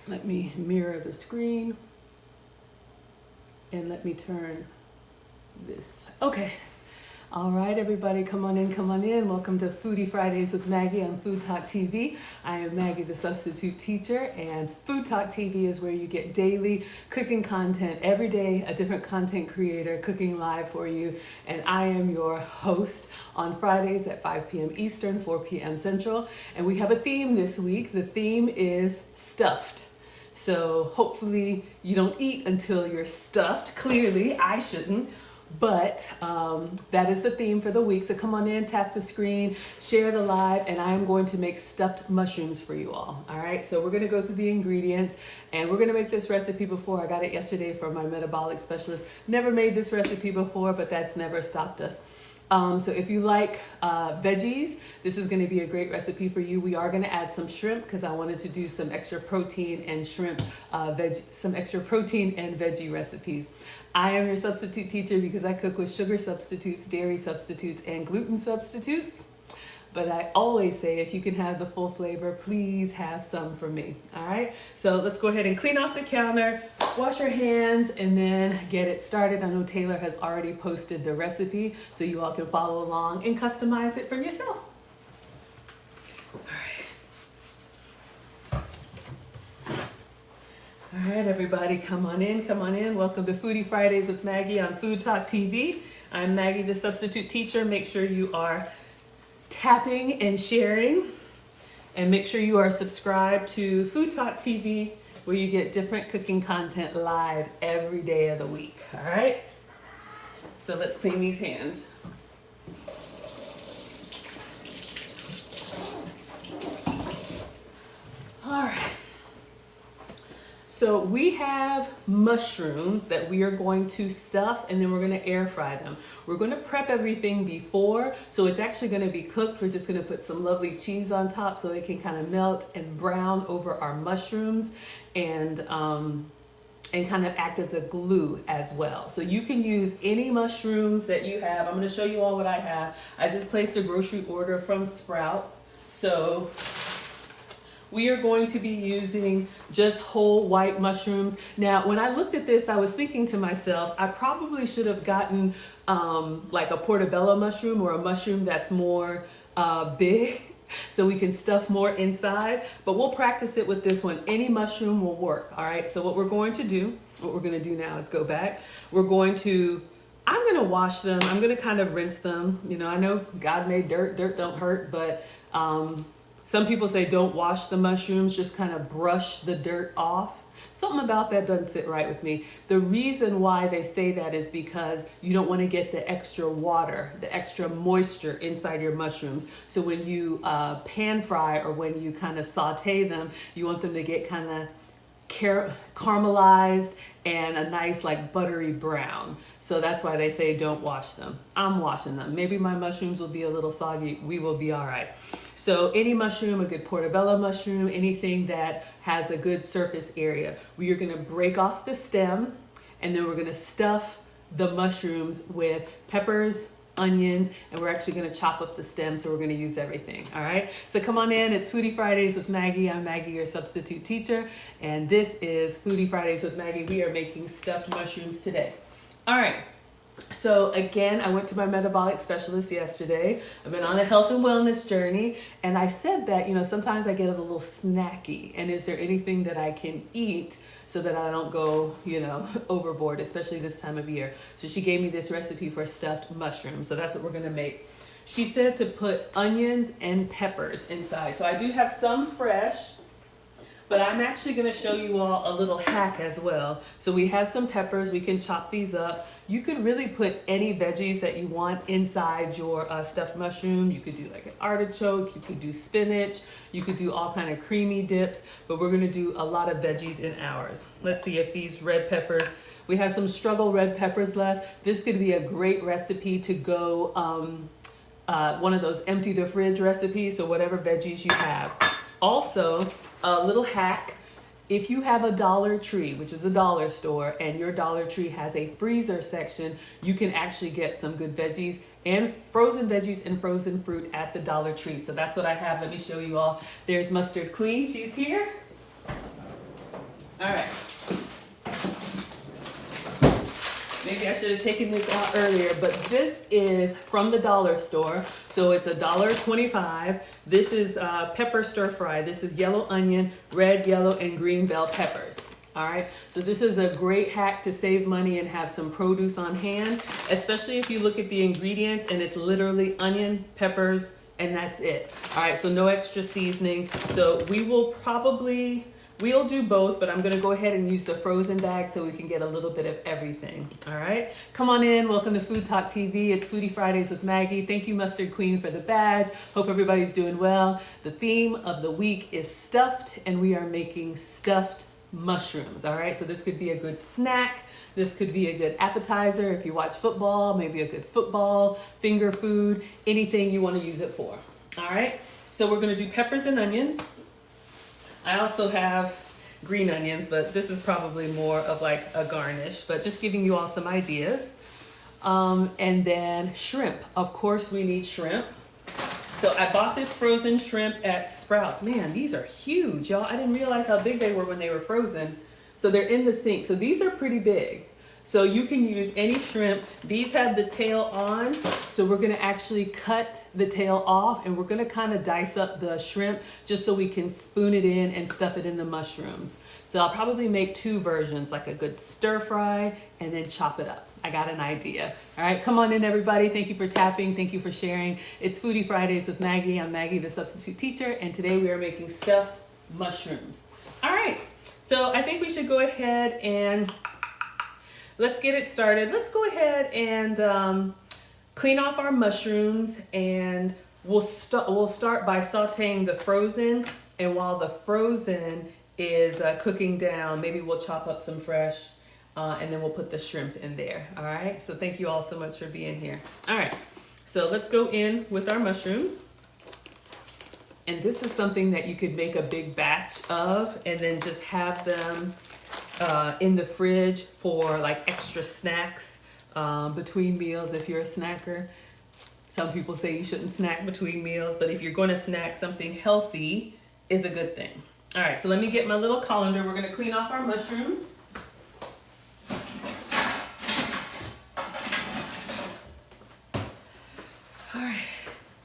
Let me mirror the screen and let me turn this. Okay. All right, everybody, come on in, come on in. Welcome to Foodie Fridays with Maggie on FoodtokTV. I am Maggie the Substitute Teacher, and FoodtokTV is where you get daily cooking content. Every day, a different content creator cooking live for you, and I am your host on Fridays at 5 p.m. Eastern, 4 p.m. Central, and we have a theme this week. The theme is stuffed. So hopefully you don't eat until you're stuffed. Clearly, I shouldn't. But that is the theme for the week. So come on in, tap the screen, share the live, and I am going to make stuffed mushrooms for you all. All right, so we're going to go through the ingredients, and we're going to make this recipe before. I got it yesterday from my metabolic specialist. Never made this recipe before, but that's never stopped us. So if you like veggies, this is going to be a great recipe for you. We are going to add some shrimp because I wanted to do some extra protein and some extra protein and veggie recipes. I am your substitute teacher because I cook with sugar substitutes, dairy substitutes, and gluten substitutes. But I always say if you can have the full flavor, please have some for me. All right, so let's go ahead and clean off the counter, wash your hands, and then get it started. I know Taylor has already posted the recipe, so you all can follow along and customize it for yourself. All right, everybody, come on in, come on in. Welcome to Foodie Fridays with Maggie on FoodtokTV. I'm Maggie the Substitute Teacher. Make sure you are tapping and sharing, and make sure you are subscribed to FoodtokTV, where you get different cooking content live every day of the week. All right, so let's clean these hands. All right, so we have mushrooms that we are going to stuff, and then we're going to air fry them. We're going to prep everything before, so it's actually going to be cooked. We're just going to put some lovely cheese on top so it can kind of melt and brown over our mushrooms, and kind of act as a glue as well. So you can use any mushrooms that you have. I'm going to show you all what I have. I just placed a grocery order from Sprouts. So we are going to be using just whole white mushrooms. Now, when I looked at this, I was thinking to myself, I probably should have gotten like a portobello mushroom, or a mushroom that's more big, so we can stuff more inside. But we'll practice it with this one. Any mushroom will work. All right, so what we're going to do now is go back. I'm going to wash them. I'm going to kind of rinse them. You know, I know God made dirt don't hurt, but some people say don't wash the mushrooms, just kind of brush the dirt off. Something about that doesn't sit right with me. The reason why they say that is because you don't want to get the extra water, the extra moisture inside your mushrooms. So when you pan fry, or when you kind of saute them, you want them to get kind of caramelized and a nice like buttery brown. So that's why they say don't wash them. I'm washing them. Maybe my mushrooms will be a little soggy. We will be all right. So any mushroom, a good portobello mushroom, anything that has a good surface area, we are going to break off the stem, and then we're going to stuff the mushrooms with peppers, onions, and we're actually going to chop up the stem, so we're going to use everything. All right, so come on in. It's Foodie Fridays with Maggie. I'm Maggie, your substitute teacher, and this is Foodie Fridays with Maggie. We are making stuffed mushrooms today. All right, so again, I went to my metabolic specialist yesterday. I've been on a health and wellness journey, and I said that, you know, sometimes I get a little snacky, and is there anything that I can eat so that I don't go, you know, overboard, especially this time of year. So she gave me this recipe for stuffed mushrooms. So that's what we're gonna make. She said to put onions and peppers inside. So I do have some fresh, but I'm actually gonna show you all a little hack as well. So we have some peppers, we can chop these up. You could really put any veggies that you want inside your stuffed mushroom. You could do like an artichoke, you could do spinach, you could do all kind of creamy dips, but we're gonna do a lot of veggies in ours. Let's see if these red peppers, we have some struggle red peppers left. This could be a great recipe to go, one of those empty the fridge recipes, so whatever veggies you have. Also, a little hack, if you have a Dollar Tree, which is a dollar store, and your Dollar Tree has a freezer section, you can actually get some good veggies and frozen fruit at the Dollar Tree. So that's what I have. Let me show you all. There's Mustard Queen. She's here. All right. Maybe I should have taken this out earlier, but this is from the dollar store. So it's $1.25. This is pepper stir fry. This is yellow onion, red, yellow, and green bell peppers. All right, so this is a great hack to save money and have some produce on hand, especially if you look at the ingredients and it's literally onion, peppers, and that's it. All right, so no extra seasoning. So we'll do both, but I'm gonna go ahead and use the frozen bag so we can get a little bit of everything. All right, come on in. Welcome to Food Talk TV. It's Foodie Fridays with Maggie. Thank you, Mustard Queen, for the badge. Hope everybody's doing well. The theme of the week is stuffed, and we are making stuffed mushrooms. All right, so this could be a good snack. This could be a good appetizer if you watch football, maybe a good football, finger food, anything you want to use it for. All right, so we're gonna do peppers and onions. I also have green onions, but this is probably more of like a garnish, but just giving you all some ideas. And then shrimp. Of course we need shrimp. So I bought this frozen shrimp at Sprouts. Man, these are huge, y'all. I didn't realize how big they were when they were frozen. So they're in the sink. So these are pretty big. So you can use any shrimp. These have the tail on. So we're gonna actually cut the tail off and we're gonna kind of dice up the shrimp just so we can spoon it in and stuff it in the mushrooms. So I'll probably make two versions, like a good stir fry and then chop it up. I got an idea. All right, come on in everybody. Thank you for tapping. Thank you for sharing. It's Foodie Fridays with Maggie. I'm Maggie the Substitute Teacher, and today we are making stuffed mushrooms. All right, so I think we should go ahead and let's get it started. Let's go ahead and clean off our mushrooms, and we'll start by sauteing the frozen, and while the frozen is cooking down, maybe we'll chop up some fresh and then we'll put the shrimp in there. All right, so thank you all so much for being here. All right, so let's go in with our mushrooms. And this is something that you could make a big batch of and then just have them in the fridge for like extra snacks between meals if you're a snacker. Some people say you shouldn't snack between meals, but if you're going to snack, something healthy is a good thing. All right, so let me get my little colander. We're going to clean off our mushrooms. All right,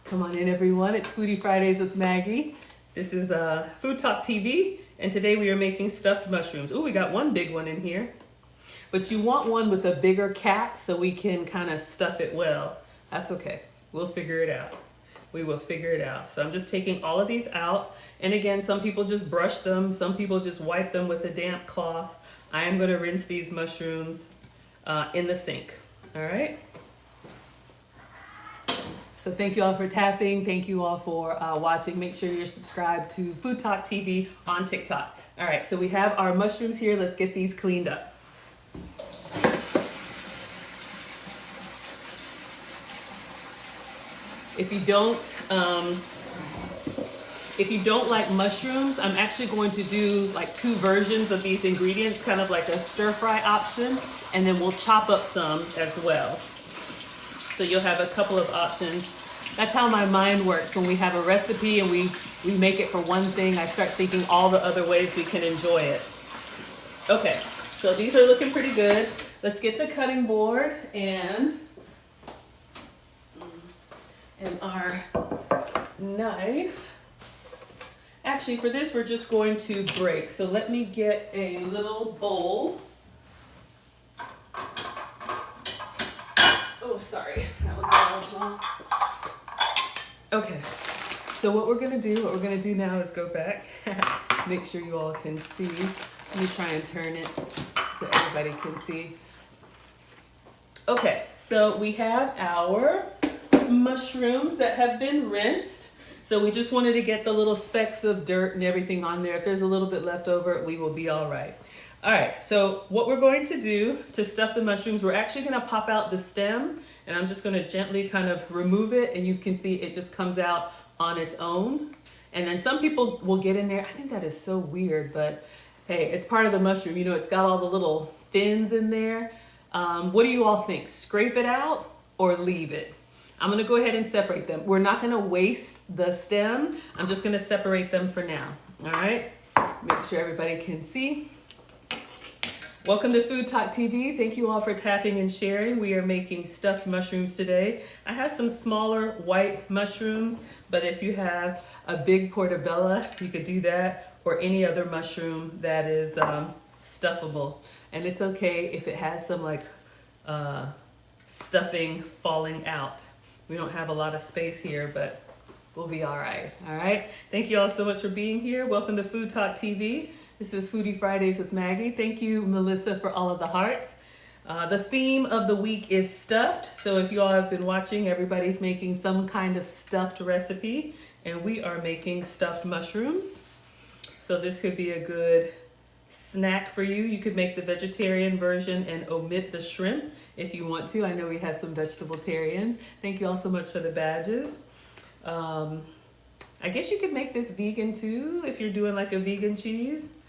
come on in everyone. It's Foodie Fridays with Maggie. This is Food Talk TV, and today we are making stuffed mushrooms. Oh, we got one big one in here, but you want one with a bigger cap so we can kind of stuff it well. That's okay. We'll figure it out. We will figure it out. So I'm just taking all of these out. And again, some people just brush them. Some people just wipe them with a damp cloth. I am going to rinse these mushrooms in the sink. All right. So thank you all for tapping. Thank you all for watching. Make sure you're subscribed to Food Talk TV on TikTok. All right, so we have our mushrooms here. Let's get these cleaned up. If you don't like mushrooms, I'm actually going to do like two versions of these ingredients, kind of like a stir fry option, and then we'll chop up some as well. So you'll have a couple of options. That's how my mind works. When we have a recipe and we make it for one thing, I start thinking all the other ways we can enjoy it. Okay, so these are looking pretty good. Let's get the cutting board and our knife. Actually, for this, we're just going to break. So let me get a little bowl. Oh, sorry, that was loud. Okay, so what we're gonna do now is go back. Make sure you all can see. Let me try and turn it so everybody can see. Okay, so we have our mushrooms that have been rinsed. So we just wanted to get the little specks of dirt and everything on there. If there's a little bit left over, we will be all right. All right, so what we're going to do to stuff the mushrooms, we're actually gonna pop out the stem, and I'm just gonna gently kind of remove it, and you can see it just comes out on its own. And then some people will get in there. I think that is so weird, but hey, it's part of the mushroom. You know, it's got all the little fins in there. What do you all think? Scrape it out or leave it? I'm gonna go ahead and separate them. We're not gonna waste the stem. I'm just gonna separate them for now, all right? Make sure everybody can see. Welcome to Food Talk TV. Thank you all for tapping and sharing. We are making stuffed mushrooms today. I have some smaller white mushrooms, but if you have a big portobello, you could do that, or any other mushroom that is stuffable. And it's okay if it has some like stuffing falling out. We don't have a lot of space here, but we'll be all right. All right. Thank you all so much for being here. Welcome to Food Talk TV. This is Foodie Fridays with Maggie. Thank you, Melissa, for all of the hearts. The theme of the week is stuffed. So if you all have been watching, everybody's making some kind of stuffed recipe, and we are making stuffed mushrooms. So this could be a good snack for you. You could make the vegetarian version and omit the shrimp if you want to. I know we have some vegetable-tarians. Thank you all so much for the badges. I guess you could make this vegan too if you're doing like a vegan cheese.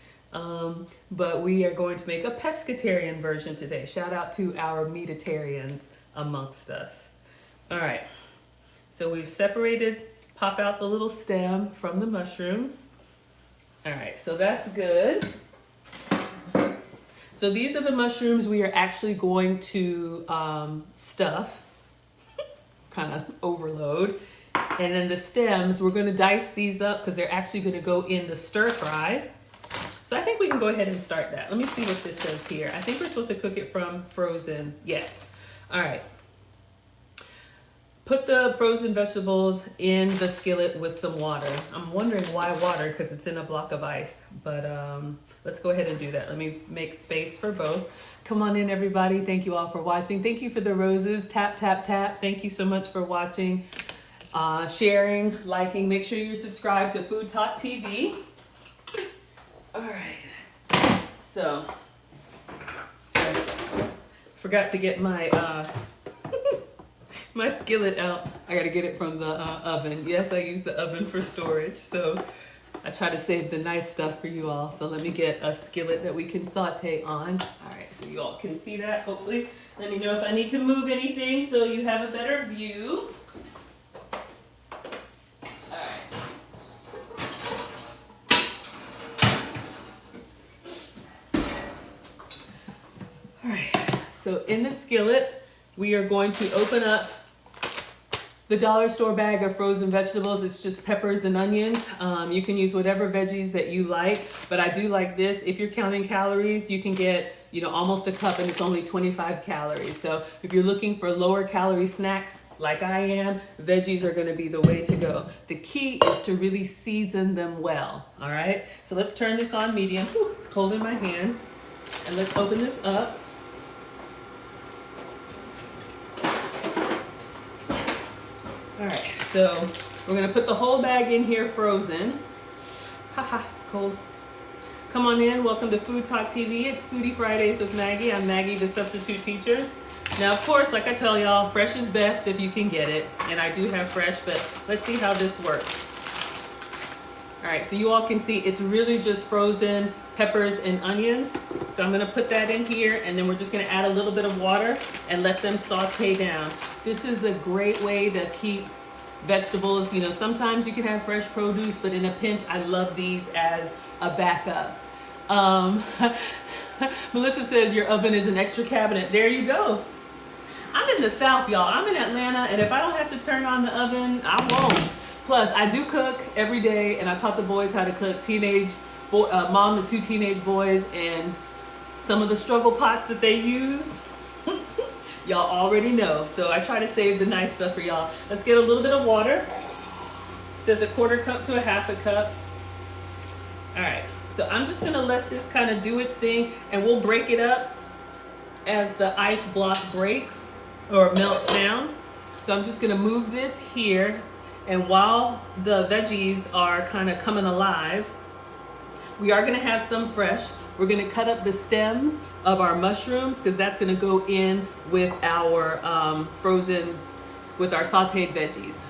But we are going to make a pescatarian version today. Shout out to our meatitarians amongst us. All right, so we've separated, pop out the little stem from the mushroom. All right, so that's good. So these are the mushrooms we are actually going to stuff, kind of overload. And then the stems, we're going to dice these up because they're actually going to go in the stir fry. So I think we can go ahead and start that. Let me see what this says here. I think we're supposed to cook it from frozen. Yes. All right. Put the frozen vegetables in the skillet with some water. I'm wondering why water, because it's in a block of ice. But let's go ahead and do that. Let me make space for both. Come on in, everybody. Thank you all for watching. Thank you for the roses. Tap, tap, tap. Thank you so much for watching, sharing, liking. Make sure you're subscribed to Food Talk TV. All right, so forgot to get my my skillet out. I gotta get it from the oven. Yes, I use the oven for storage, so I try to save the nice stuff for you all. So let me get a skillet that we can saute on. All right, so you all can see that, hopefully. Let me know if I need to move anything so you have a better view. So in the skillet, we are going to open up the dollar store bag of frozen vegetables. It's just peppers and onions. You can use whatever veggies that you like, but I do like this. If you're counting calories, you can get, almost a cup and it's only 25 calories. So if you're looking for lower calorie snacks like I am, veggies are gonna be the way to go. The key is to really season them well, all right? So let's turn this on medium. Ooh, it's cold in my hand. And let's open this up. All right, so we're gonna put the whole bag in here frozen. Haha, cold. Come on in, welcome to Food Talk TV. It's Foodie Fridays with Maggie. I'm Maggie the Substitute Teacher. Now, of course, like I tell y'all, fresh is best if you can get it. And I do have fresh, but let's see how this works. All right, so you all can see it's really just frozen peppers and onions. So I'm gonna put that in here, and then we're just gonna add a little bit of water and let them saute down. This is a great way to keep vegetables. Sometimes you can have fresh produce, but in a pinch, I love these as a backup. Melissa says your oven is an extra cabinet. There you go. I'm in the South, y'all. I'm in Atlanta, and if I don't have to turn on the oven, I won't. Plus, I do cook every day, and I taught the boys how to cook. Mom to 2 teenage boys, and some of the struggle pots that they use, y'all already know. So I try to save the nice stuff for y'all. Let's get a little bit of water. It says a 1/4 cup to a 1/2 cup. All right, so I'm just gonna let this kind of do its thing, and we'll break it up as the ice block breaks or melts down. So I'm just gonna move this here, and while the veggies are kind of coming alive, we are gonna have some fresh. We're gonna cut up the stems of our mushrooms because that's gonna go in with our with our sauteed veggies.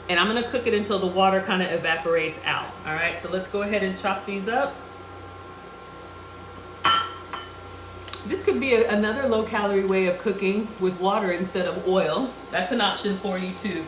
And I'm gonna cook it until the water kind of evaporates out. All right, so let's go ahead and chop these up. This could be another low calorie way of cooking with water instead of oil. That's an option for you too.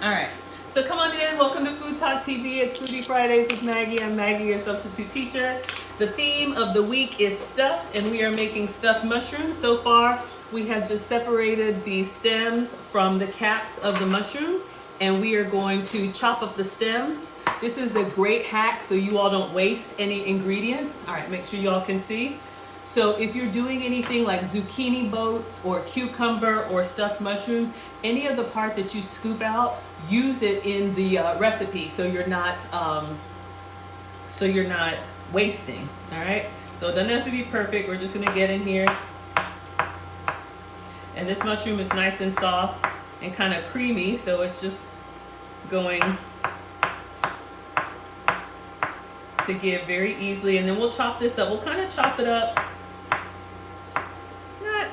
All right, So come on in, welcome to Food Talk TV. It's Foodie Fridays with Maggie. I'm Maggie, your substitute teacher. The theme of the week is stuffed, and we are making stuffed mushrooms. So far, we have just separated the stems from the caps of the mushroom, and we are going to chop up the stems. This is a great hack so you all don't waste any ingredients. All right, make sure you all can see. So if you're doing anything like zucchini boats or cucumber or stuffed mushrooms, any of the part that you scoop out, use it in the recipe so you're not wasting. All right. So it doesn't have to be perfect. We're just gonna get in here, and this mushroom is nice and soft and kind of creamy, so it's just going to give very easily. And then we'll chop this up. We'll kind of chop it up.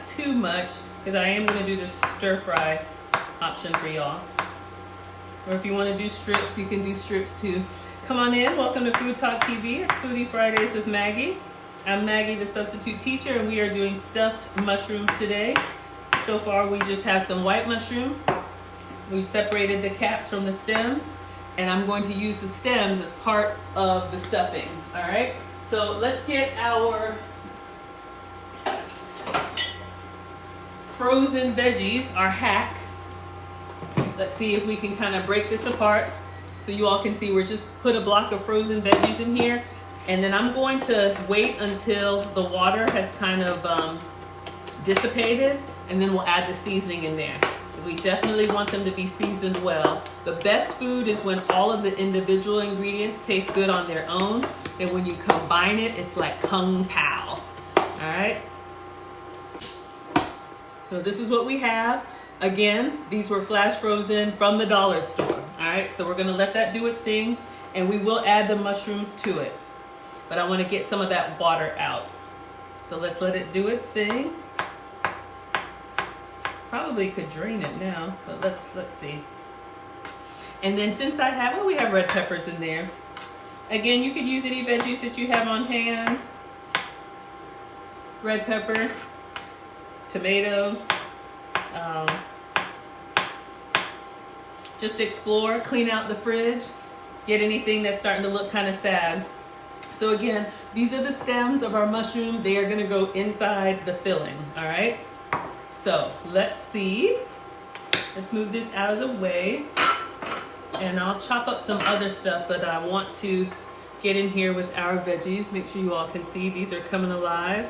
Too much, because I am going to do the stir fry option for y'all. Or if you want to do strips, you can do strips too. Come on in. Welcome to Food Talk TV. It's Foodie Fridays with Maggie. I'm Maggie the Substitute Teacher, and we are doing stuffed mushrooms today. So far, we just have some white mushroom. We've separated the caps from the stems, and I'm going to use the stems as part of the stuffing. All right. So let's get our frozen veggies, our hack. Let's see if we can kind of break this apart so you all can see. We're just put a block of frozen veggies in here, and then I'm going to wait until the water has kind of dissipated, and then we'll add the seasoning in there. We definitely want them to be seasoned well. The best food is when all of the individual ingredients taste good on their own, and when you combine it, it's like kung pao. All right. So this is what we have. Again, these were flash frozen from the dollar store. All right, so we're gonna let that do its thing, and we will add the mushrooms to it. But I wanna get some of that water out. So let's let it do its thing. Probably could drain it now, but let's see. And then since I have, we have red peppers in there. Again, you could use any veggies that you have on hand. Red pepper, tomato, just explore, clean out the fridge, get anything that's starting to look kind of sad. So again, these are the stems of our mushroom. They are gonna go inside the filling, all right? So let's see. Let's move this out of the way, and I'll chop up some other stuff, but I want to get in here with our veggies. Make sure you all can see these are coming alive.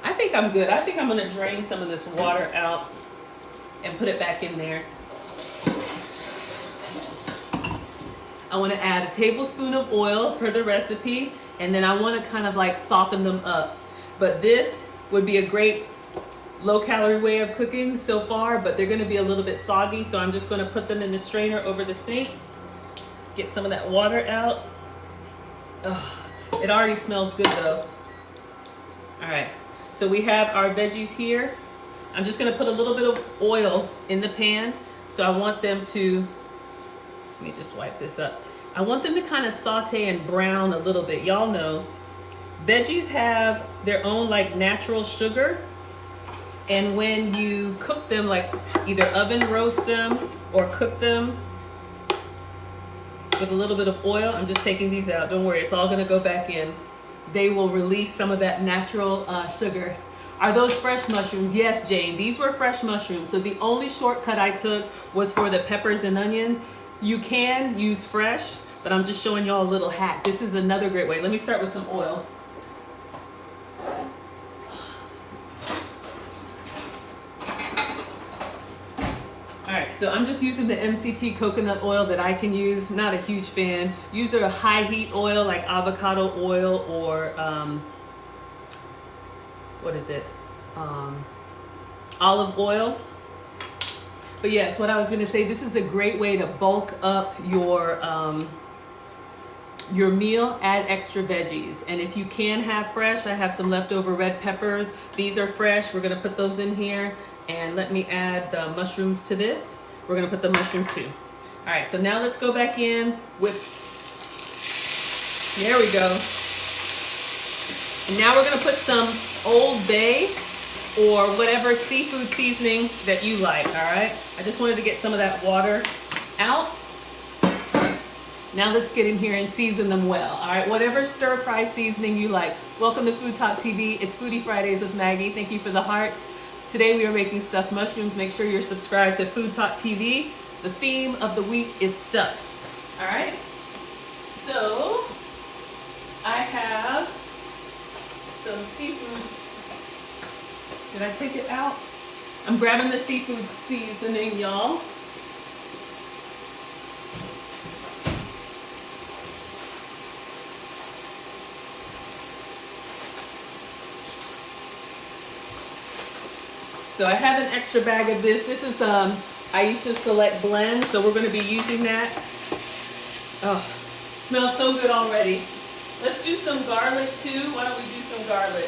I think I'm good. I think I'm going to drain some of this water out and put it back in there. I want to add a tablespoon of oil per the recipe, and then I want to kind of like soften them up. But this would be a great low-calorie way of cooking so far, but they're going to be a little bit soggy, so I'm just going to put them in the strainer over the sink. Get some of that water out. Oh, it already smells good though. All right. So we have our veggies here. I'm just gonna put a little bit of oil in the pan. So I want them to, let me just wipe this up. I want them to kind of saute and brown a little bit. Y'all know, veggies have their own like natural sugar. And when you cook them, like either oven roast them or cook them with a little bit of oil, I'm just taking these out. Don't worry, it's all gonna go back in. They will release some of that natural sugar. Are those fresh mushrooms? Yes, Jane, these were fresh mushrooms. So the only shortcut I took was for the peppers and onions. You can use fresh, but I'm just showing y'all a little hack. This is another great way. Let me start with some oil. All right, so I'm just using the MCT coconut oil that I can use. Not a huge fan. Use a high heat oil like avocado oil or what is it? Olive oil. But yes, what I was gonna say, this is a great way to bulk up your meal, add extra veggies. And if you can have fresh, I have some leftover red peppers. These are fresh. We're gonna put those in here. And let me add the mushrooms to this. We're gonna put the mushrooms too. All right, so now let's go back in with, there we go. And now we're gonna put some Old Bay or whatever seafood seasoning that you like, all right? I just wanted to get some of that water out. Now let's get in here and season them well, all right? Whatever stir-fry seasoning you like. Welcome to Food Talk TV. It's Foodie Fridays with Maggie. Thank you for the hearts. Today we are making stuffed mushrooms. Make sure you're subscribed to Food Talk TV. The theme of the week is stuffed, all right? So I have some seafood. Did I take it out? I'm grabbing the seafood seasoning, y'all. So I have an extra bag of this. This is Aisha's Select Blend, so we're going to be using that. Oh, smells so good already. Let's do some garlic too. Why don't we do some garlic?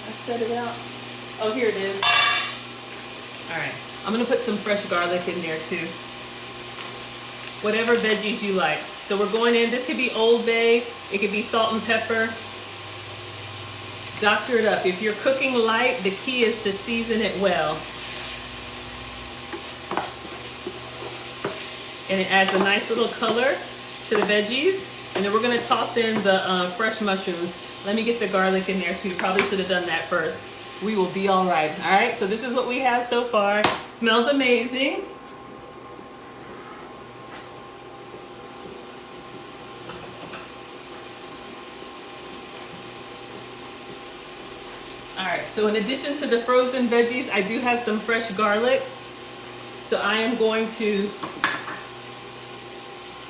I set it out. Oh, here it is. All right. I'm going to put some fresh garlic in there too. Whatever veggies you like. So we're going in. This could be Old Bay. It could be salt and pepper. Doctor it up. If you're cooking light, the key is to season it well. And it adds a nice little color to the veggies. And then we're going to toss in the fresh mushrooms. Let me get the garlic in there too. Probably should have done that first. We will be all right. All right, so this is what we have so far. Smells amazing. All right, so in addition to the frozen veggies, I do have some fresh garlic. So I am going to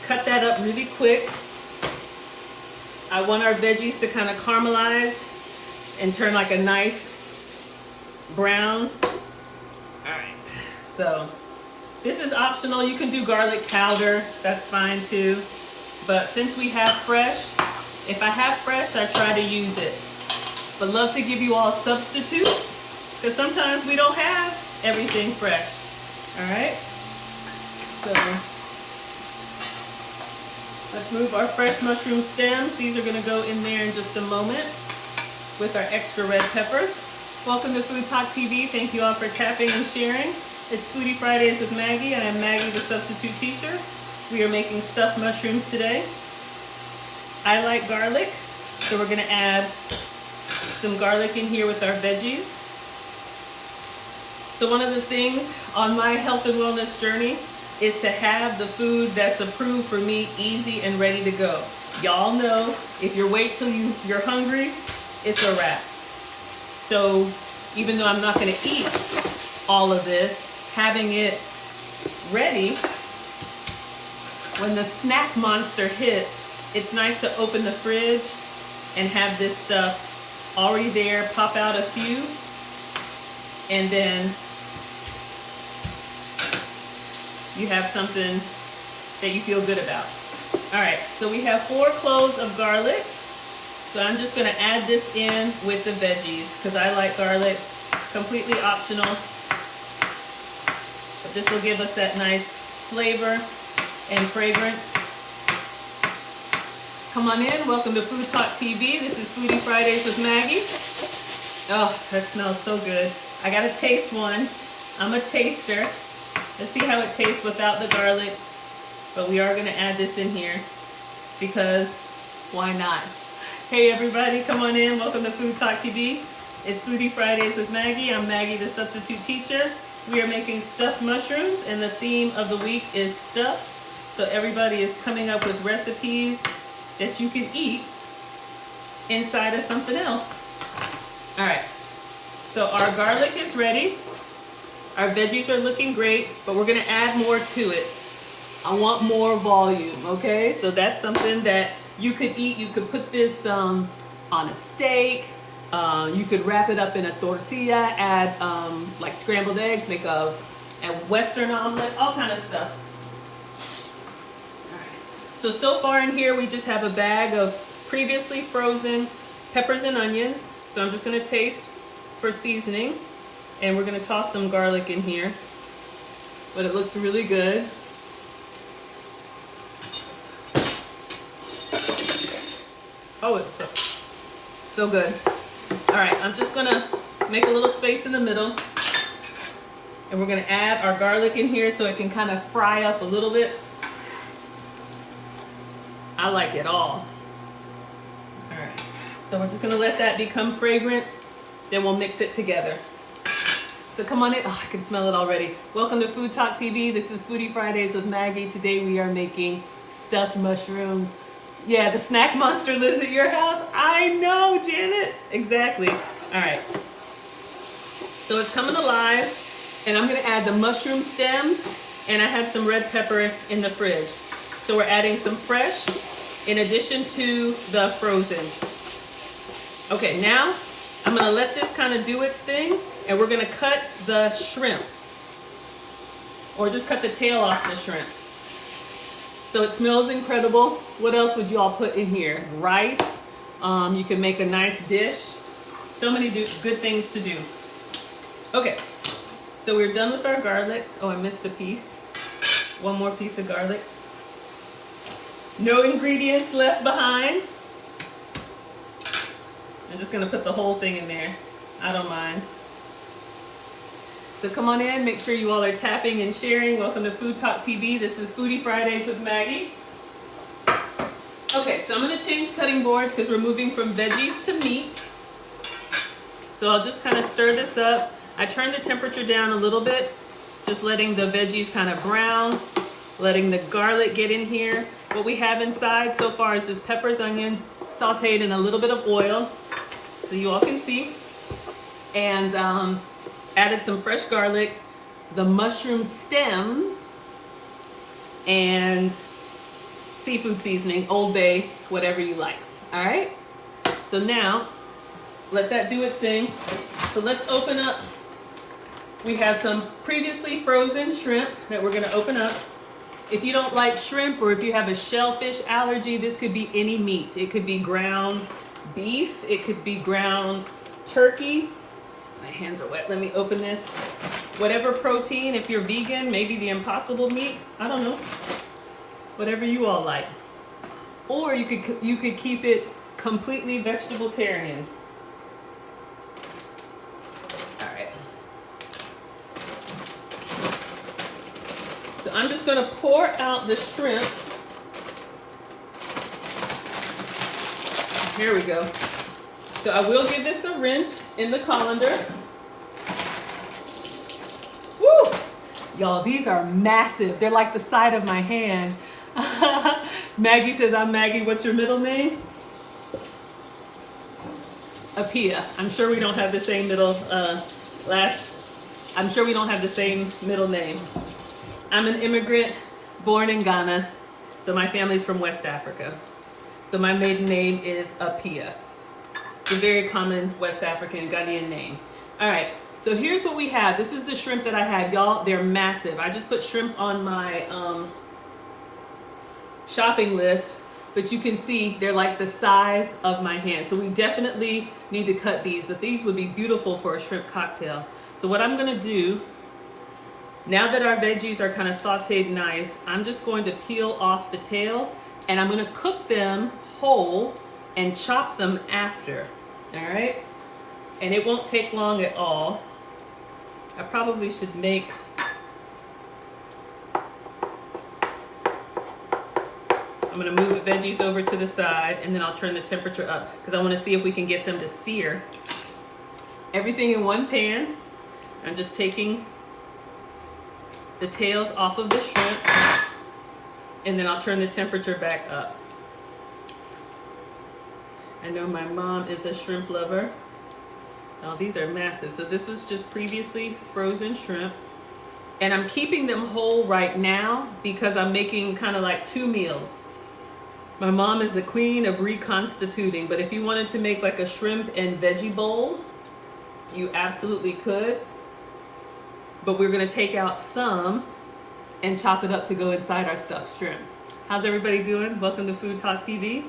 cut that up really quick. I want our veggies to kind of caramelize and turn like a nice brown. All right, so this is optional. You can do garlic powder, that's fine too. But since we have fresh, if I have fresh, I try to use it. But love to give you all substitutes, because sometimes we don't have everything fresh. All right, so let's move our fresh mushroom stems. These are going to go in there in just a moment with our extra red peppers. Welcome to Food Talk TV. Thank you all for tapping and sharing. It's Foodie Fridays with Maggie. I am Maggie the Substitute Teacher. We are making stuffed mushrooms today. I like garlic, so we're going to add some garlic in here with our veggies. So one of the things on my health and wellness journey is to have the food that's approved for me easy and ready to go. Y'all know if you wait till you're hungry, it's a wrap. So even though I'm not going to eat all of this, having it ready, when the snack monster hits, it's nice to open the fridge and have this stuff already there, pop out a few, and then you have something that you feel good about. All right, so we have 4 cloves of garlic. So I'm just gonna add this in with the veggies because I like garlic, completely optional. But this will give us that nice flavor and fragrance. Come on in, welcome to Food Talk TV. This is Foodie Fridays with Maggie. Oh, that smells so good. I gotta taste one. I'm a taster. Let's see how it tastes without the garlic. But we are gonna add this in here because why not? Hey everybody, come on in, welcome to Food Talk TV. It's Foodie Fridays with Maggie. I'm Maggie the Substitute Teacher. We are making stuffed mushrooms and the theme of the week is stuffed. So everybody is coming up with recipes that you can eat inside of something else. All right, so our garlic is ready. Our veggies are looking great, but we're gonna add more to it. I want more volume, okay? So that's something that you could eat. You could put this on a steak. You could wrap it up in a tortilla, add like scrambled eggs, make a Western omelet, all kind of stuff. So far in here, we just have a bag of previously frozen peppers and onions. So I'm just gonna taste for seasoning. And we're gonna toss some garlic in here. But it looks really good. Oh, So good. All right, I'm just gonna make a little space in the middle. And we're gonna add our garlic in here so it can kind of fry up a little bit. I like it all. All right, so we're just gonna let that become fragrant. Then we'll mix it together. So come on in. Oh, I can smell it already. Welcome to Food Talk TV. This is Foodie Fridays with Maggie. Today we are making stuffed mushrooms. Yeah, the snack monster lives at your house. I know, Janet. Exactly. All right. So it's coming alive. And I'm gonna add the mushroom stems, and I have some red pepper in the fridge. So we're adding some fresh in addition to the frozen. Okay, now I'm gonna let this kind of do its thing, and we're gonna cut the shrimp, or just cut the tail off the shrimp. So it smells incredible. What else would you all put in here? Rice. You can make a nice dish. So many good things to do. Okay. So we're done with our garlic. Oh, I missed a piece. One more piece of garlic. No ingredients left behind. I'm just gonna put the whole thing in there. I don't mind. So come on in, make sure you all are tapping and sharing. Welcome to Food Talk TV. This is Foodie Fridays with Maggie. Okay, so I'm gonna change cutting boards because we're moving from veggies to meat. So I'll just kind of stir this up. I turned the temperature down a little bit, just letting the veggies kind of brown, letting the garlic get in here. What we have inside so far is just peppers, onions, sauteed in a little bit of oil, so you all can see. And added some fresh garlic, the mushroom stems, and seafood seasoning, Old Bay, whatever you like. All right? So now, let that do its thing. So let's open up. We have some previously frozen shrimp that we're gonna open up. If you don't like shrimp, or if you have a shellfish allergy, this could be any meat. It could be ground beef, it could be ground turkey. My hands are wet, let me open this. Whatever protein, if you're vegan, maybe the impossible meat, I don't know. Whatever you all like. Or you could keep it completely vegetarian. So I'm just going to pour out the shrimp. Here we go. So I will give this a rinse in the colander. Woo! Y'all, these are massive. They're like the side of my hand. Maggie says, I'm Maggie. What's your middle name? Apia. I'm sure we don't have the same I'm sure we don't have the same middle name. I'm an immigrant born in Ghana, so my family's from West Africa. So my maiden name is Apia. It's a very common West African Ghanaian name. All right, so here's what we have. This is the shrimp that I have. Y'all, they're massive. I just put shrimp on my shopping list, but you can see they're like the size of my hand. So we definitely need to cut these, but these would be beautiful for a shrimp cocktail. So what I'm gonna do, now that our veggies are kind of sauteed nice, I'm just going to peel off the tail, and I'm going to cook them whole and chop them after. All right? And it won't take long at all. I probably should make... I'm going to move the veggies over to the side, and then I'll turn the temperature up because I want to see if we can get them to sear. Everything in one pan. I'm just taking the tails off of the shrimp, and then I'll turn the temperature back up. I know my mom is a shrimp lover. Oh, these are massive. So this was just previously frozen shrimp, and I'm keeping them whole right now because I'm making kind of like 2 meals. My mom is the queen of reconstituting, but if you wanted to make like a shrimp and veggie bowl, you absolutely could. But we're gonna take out some and chop it up to go inside our stuffed shrimp. How's everybody doing? Welcome to Food Talk TV.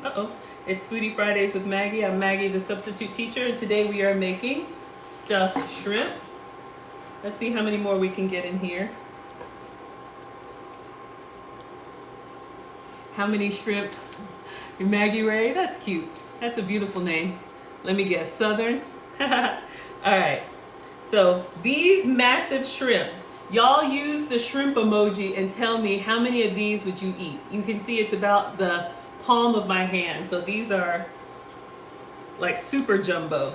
It's Foodie Fridays with Maggie. I'm Maggie the Substitute Teacher, and today we are making stuffed shrimp. Let's see how many more we can get in here. How many shrimp? Maggie Ray, that's cute. That's a beautiful name. Let me guess, Southern? All right, so these massive shrimp, y'all use the shrimp emoji and tell me how many of these would you eat. You can see it's about the palm of my hand. So these are like super jumbo.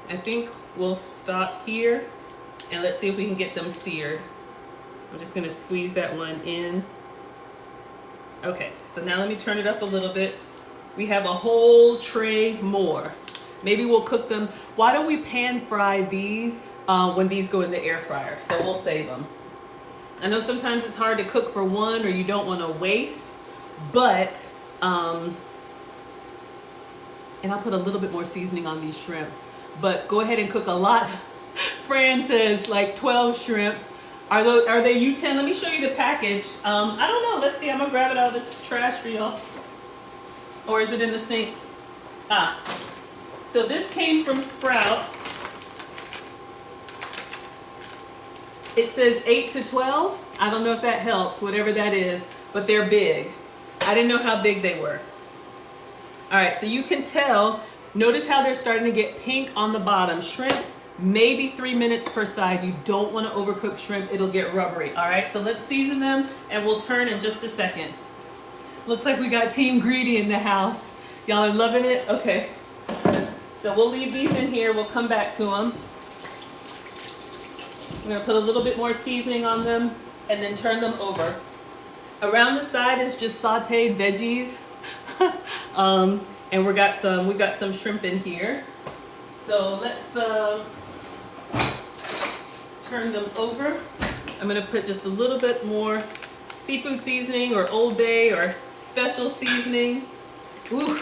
I think we'll stop here and let's see if we can get them seared. I'm just gonna squeeze that one in. Okay, so now let me turn it up a little bit. We have a whole tray more. Maybe we'll cook them. Why don't we pan fry these when these go in the air fryer? So we'll save them. I know sometimes it's hard to cook for one or you don't want to waste, but, and I'll put a little bit more seasoning on these shrimp, but go ahead and cook a lot. Fran says like 12 shrimp. Are they U10? Let me show you the package. I don't know. Let's see. I'm going to grab it out of the trash for y'all. Or is it in the sink? Ah. So this came from Sprouts. It says 8 to 12. I don't know if that helps, whatever that is, but they're big. I didn't know how big they were. All right, so you can tell. Notice how they're starting to get pink on the bottom. Shrimp, maybe 3 minutes per side. You don't want to overcook shrimp. It'll get rubbery. All right, so let's season them and we'll turn in just a second. Looks like we got Team Greedy in the house. Y'all are loving it? Okay. So we'll leave these in here. We'll come back to them. We're going to put a little bit more seasoning on them and then turn them over. Around the side is just sauteed veggies. And we've got some shrimp in here. So let's turn them over. I'm going to put just a little bit more seafood seasoning or Old Bay or special seasoning. Ooh,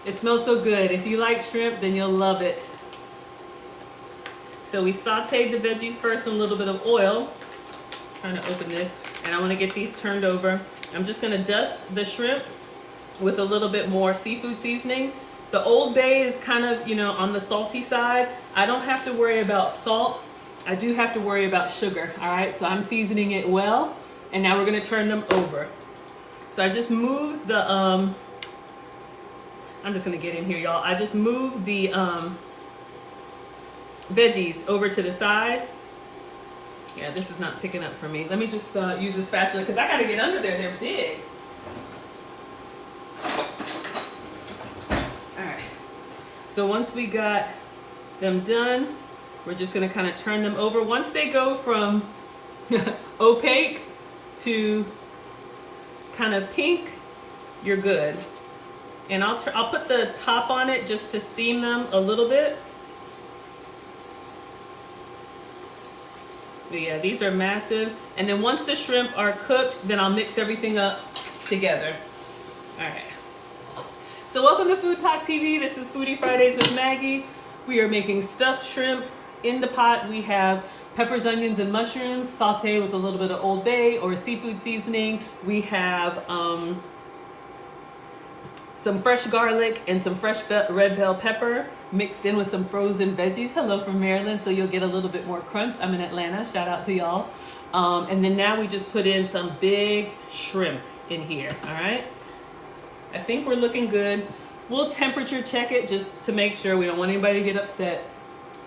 it smells so good. If you like shrimp, then you'll love it. So we sauteed the veggies first in a little bit of oil. I'm trying to open this, and I want to get these turned over. I'm just going to dust the shrimp with a little bit more seafood seasoning. The Old Bay is kind of, you know, on the salty side. I don't have to worry about salt. I do have to worry about sugar. All right, so I'm seasoning it well, and now we're going to turn them over. So I just moved the, I'm just going to get in here, y'all. I just moved the veggies over to the side. Yeah, this is not picking up for me. Let me just use a spatula because I got to get under there. They're big. All right. So once we got them done, we're just going to kind of turn them over. Once they go from opaque to kind of pink, you're good. And I'll put the top on it just to steam them a little bit. But yeah, these are massive. And then once the shrimp are cooked, then I'll mix everything up together. All right. So welcome to FoodtokTV. This is Foodie Fridays with Maggie. We are making stuffed shrimp. In the pot, we have peppers, onions, and mushrooms sauteed with a little bit of Old Bay or seafood seasoning. We have some fresh garlic and some fresh red bell pepper mixed in with some frozen veggies. Hello from Maryland, so you'll get a little bit more crunch. I'm in Atlanta. Shout out to y'all. And then now we just put in some big shrimp in here. All right. I think we're looking good. We'll temperature check it just to make sure. We don't want anybody to get upset.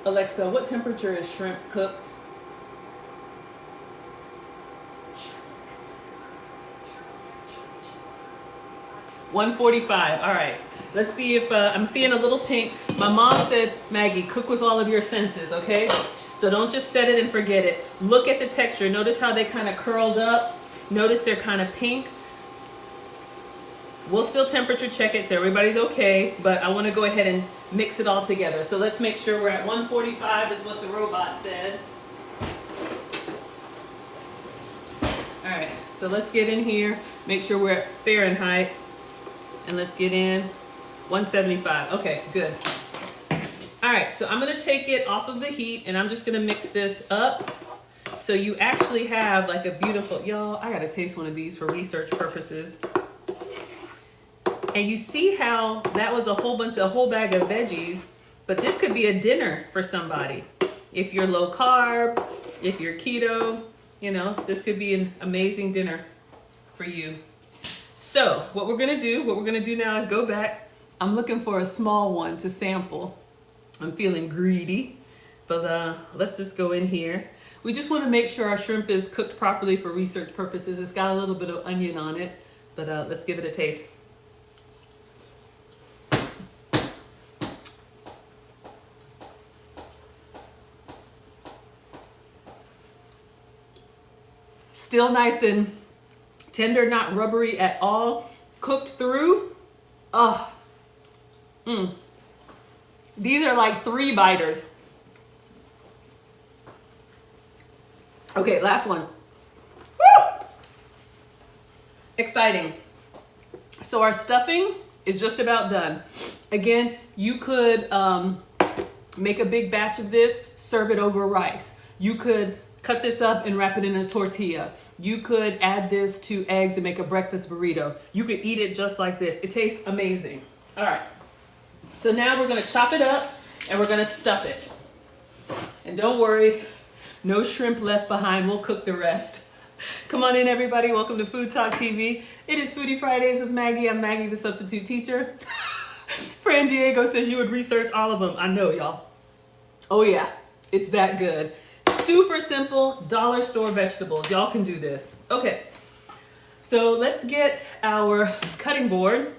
Alexa, what temperature is shrimp cooked? 145. All right. Let's see if I'm seeing a little pink. My mom said, Maggie, cook with all of your senses, okay? So don't just set it and forget it. Look at the texture. Notice how they kind of curled up. Notice they're kind of pink. We'll still temperature check it so everybody's okay, but I want to go ahead and mix it all together. So let's make sure we're at 145 is what the robot said. All right, so let's get in here, make sure we're at Fahrenheit, and let's get in 175. Okay, good. All right, so I'm gonna take it off of the heat and I'm just gonna mix this up so you actually have like a beautiful, y'all, I gotta taste one of these for research purposes. And you see how that was a whole bag of veggies, but this could be a dinner for somebody. If you're low carb, if you're keto, you know, this could be an amazing dinner for you. So what we're gonna do now is go back I'm looking for a small one to sample. I'm feeling greedy, but let's just go in here. We just want to make sure our shrimp is cooked properly for research purposes. It's got a little bit of onion on it, but let's give it a taste. Still nice and tender, not rubbery at all. Cooked through. Oh, These are like 3 biters. Okay, last one. Woo! Exciting. So our stuffing is just about done. Again, you could make a big batch of this, serve it over rice. You could cut this up and wrap it in a tortilla. You could add this to eggs and make a breakfast burrito. You could eat it just like this. It tastes amazing. All right. So now we're going to chop it up and we're going to stuff it. And don't worry, no shrimp left behind. We'll cook the rest. Come on in, everybody. Welcome to FoodtokTV. It is Foodie Fridays with Maggie. I'm Maggie the Substitute Teacher. Fran Diego says you would research all of them. I know, y'all. Oh yeah, it's that good. Super simple dollar store vegetables. Y'all can do this. Okay, so let's get our cutting board.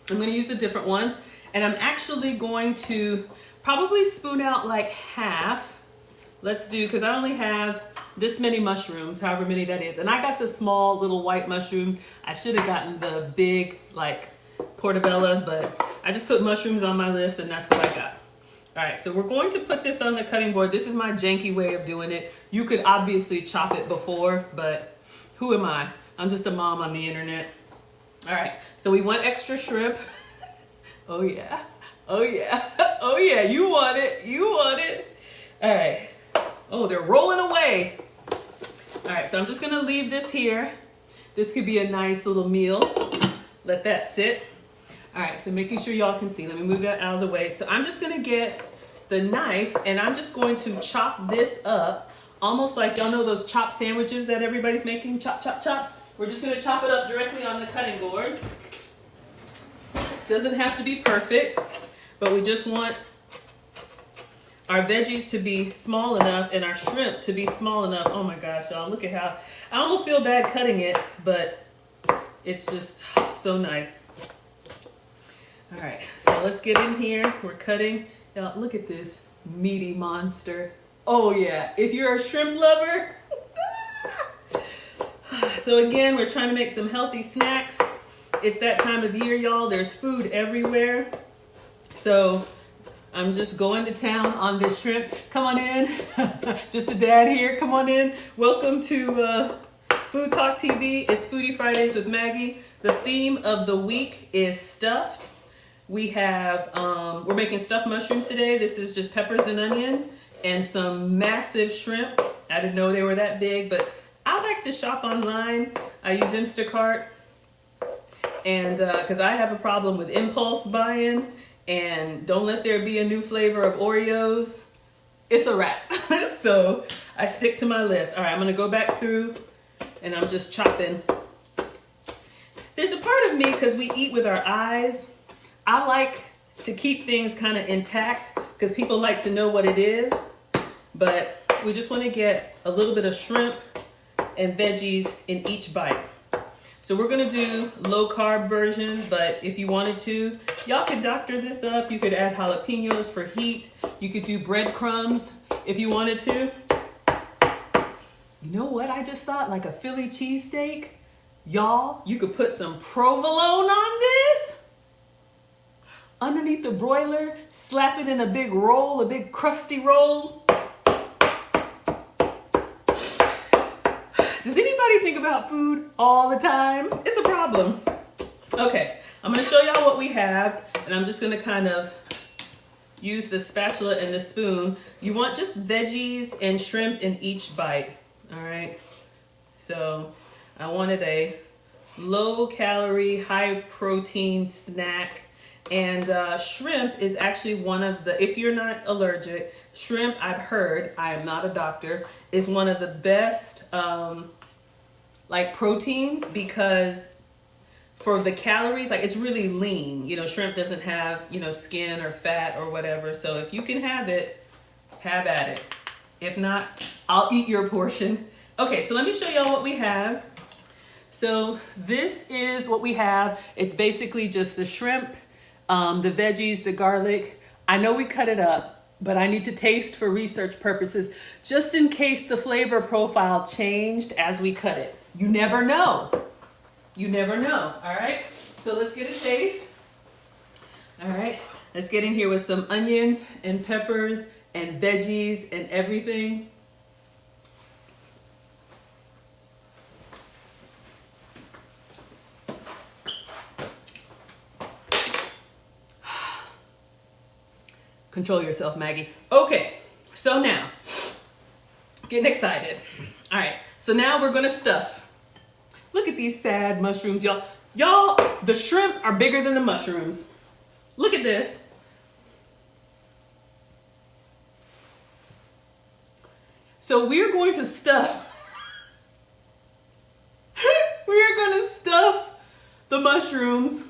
I'm going to use a different one, and I'm actually going to probably spoon out like half. Let's do, because I only have this many mushrooms, however many that is, and I got the small little white mushrooms. I should have gotten the big like portobello, but I just put mushrooms on my list and that's what I got. All right, so we're going to put this on the cutting board. This is my janky way of doing it. You could obviously chop it before, but who am I? I'm just a mom on the internet. All right, so we want extra shrimp. Oh yeah, oh yeah, oh yeah, you want it, you want it. All right, oh, they're rolling away. All right, so I'm just gonna leave this here. This could be a nice little meal. Let that sit. All right, so making sure y'all can see. Let me move that out of the way. So I'm just gonna get the knife and I'm just going to chop this up, almost like y'all know those chop sandwiches that everybody's making, chop, chop, chop. We're just gonna chop it up directly on the cutting board. Doesn't have to be perfect, but we just want our veggies to be small enough and our shrimp to be small enough. Oh my gosh, y'all, look at how, I almost feel bad cutting it, but it's just so nice. All right, so let's get in here. We're cutting. Y'all, look at this meaty monster. Oh yeah, if you're a shrimp lover. So again, we're trying to make some healthy snacks. It's that time of year, y'all. There's food everywhere. So I'm just going to town on this shrimp. Come on in. Just a dad here. Come on in. Welcome to FoodtokTV. It's Foodie Fridays with Maggie. The theme of the week is stuffed. We have, we're making stuffed mushrooms today. This is just peppers and onions and some massive shrimp. I didn't know they were that big, but I like to shop online. I use Instacart, and because I have a problem with impulse buying, and don't let there be a new flavor of Oreos. It's a wrap. So I stick to my list. All right, I'm gonna go back through and I'm just chopping. There's a part of me, because we eat with our eyes, I like to keep things kind of intact because people like to know what it is, but we just want to get a little bit of shrimp and veggies in each bite. So we're going to do low carb version, but if you wanted to, y'all could doctor this up. You could add jalapenos for heat. You could do breadcrumbs if you wanted to. You know what I just thought? Like a Philly cheesesteak. Y'all, you could put some provolone on this. Underneath the broiler, slap it in a big roll, a big crusty roll. Does anybody think about food all the time? It's a problem. Okay, I'm gonna show y'all what we have, and I'm just gonna kind of use the spatula and the spoon. You want just veggies and shrimp in each bite, all right? So I wanted a low calorie, high protein snack. And shrimp is actually one of the, if you're not allergic, shrimp, I've heard, I am not a doctor, is one of the best like proteins, because for the calories, like it's really lean. You know, shrimp doesn't have, you know, skin or fat or whatever. So if you can have it, have at it. If not, I'll eat your portion. Okay, so let me show y'all what we have. So this is what we have. It's basically just the shrimp, the veggies, the garlic. I know we cut it up, but I need to taste for research purposes, just in case the flavor profile changed as we cut it. You never know. You never know, all right? So let's get a taste. All right, let's get in here with some onions and peppers and veggies and everything. Control yourself, Maggie. Okay, so now, getting excited. All right, so now we're gonna stuff. Look at these sad mushrooms, y'all. Y'all, the shrimp are bigger than the mushrooms. Look at this. So we're going to stuff, we're gonna stuff the mushrooms.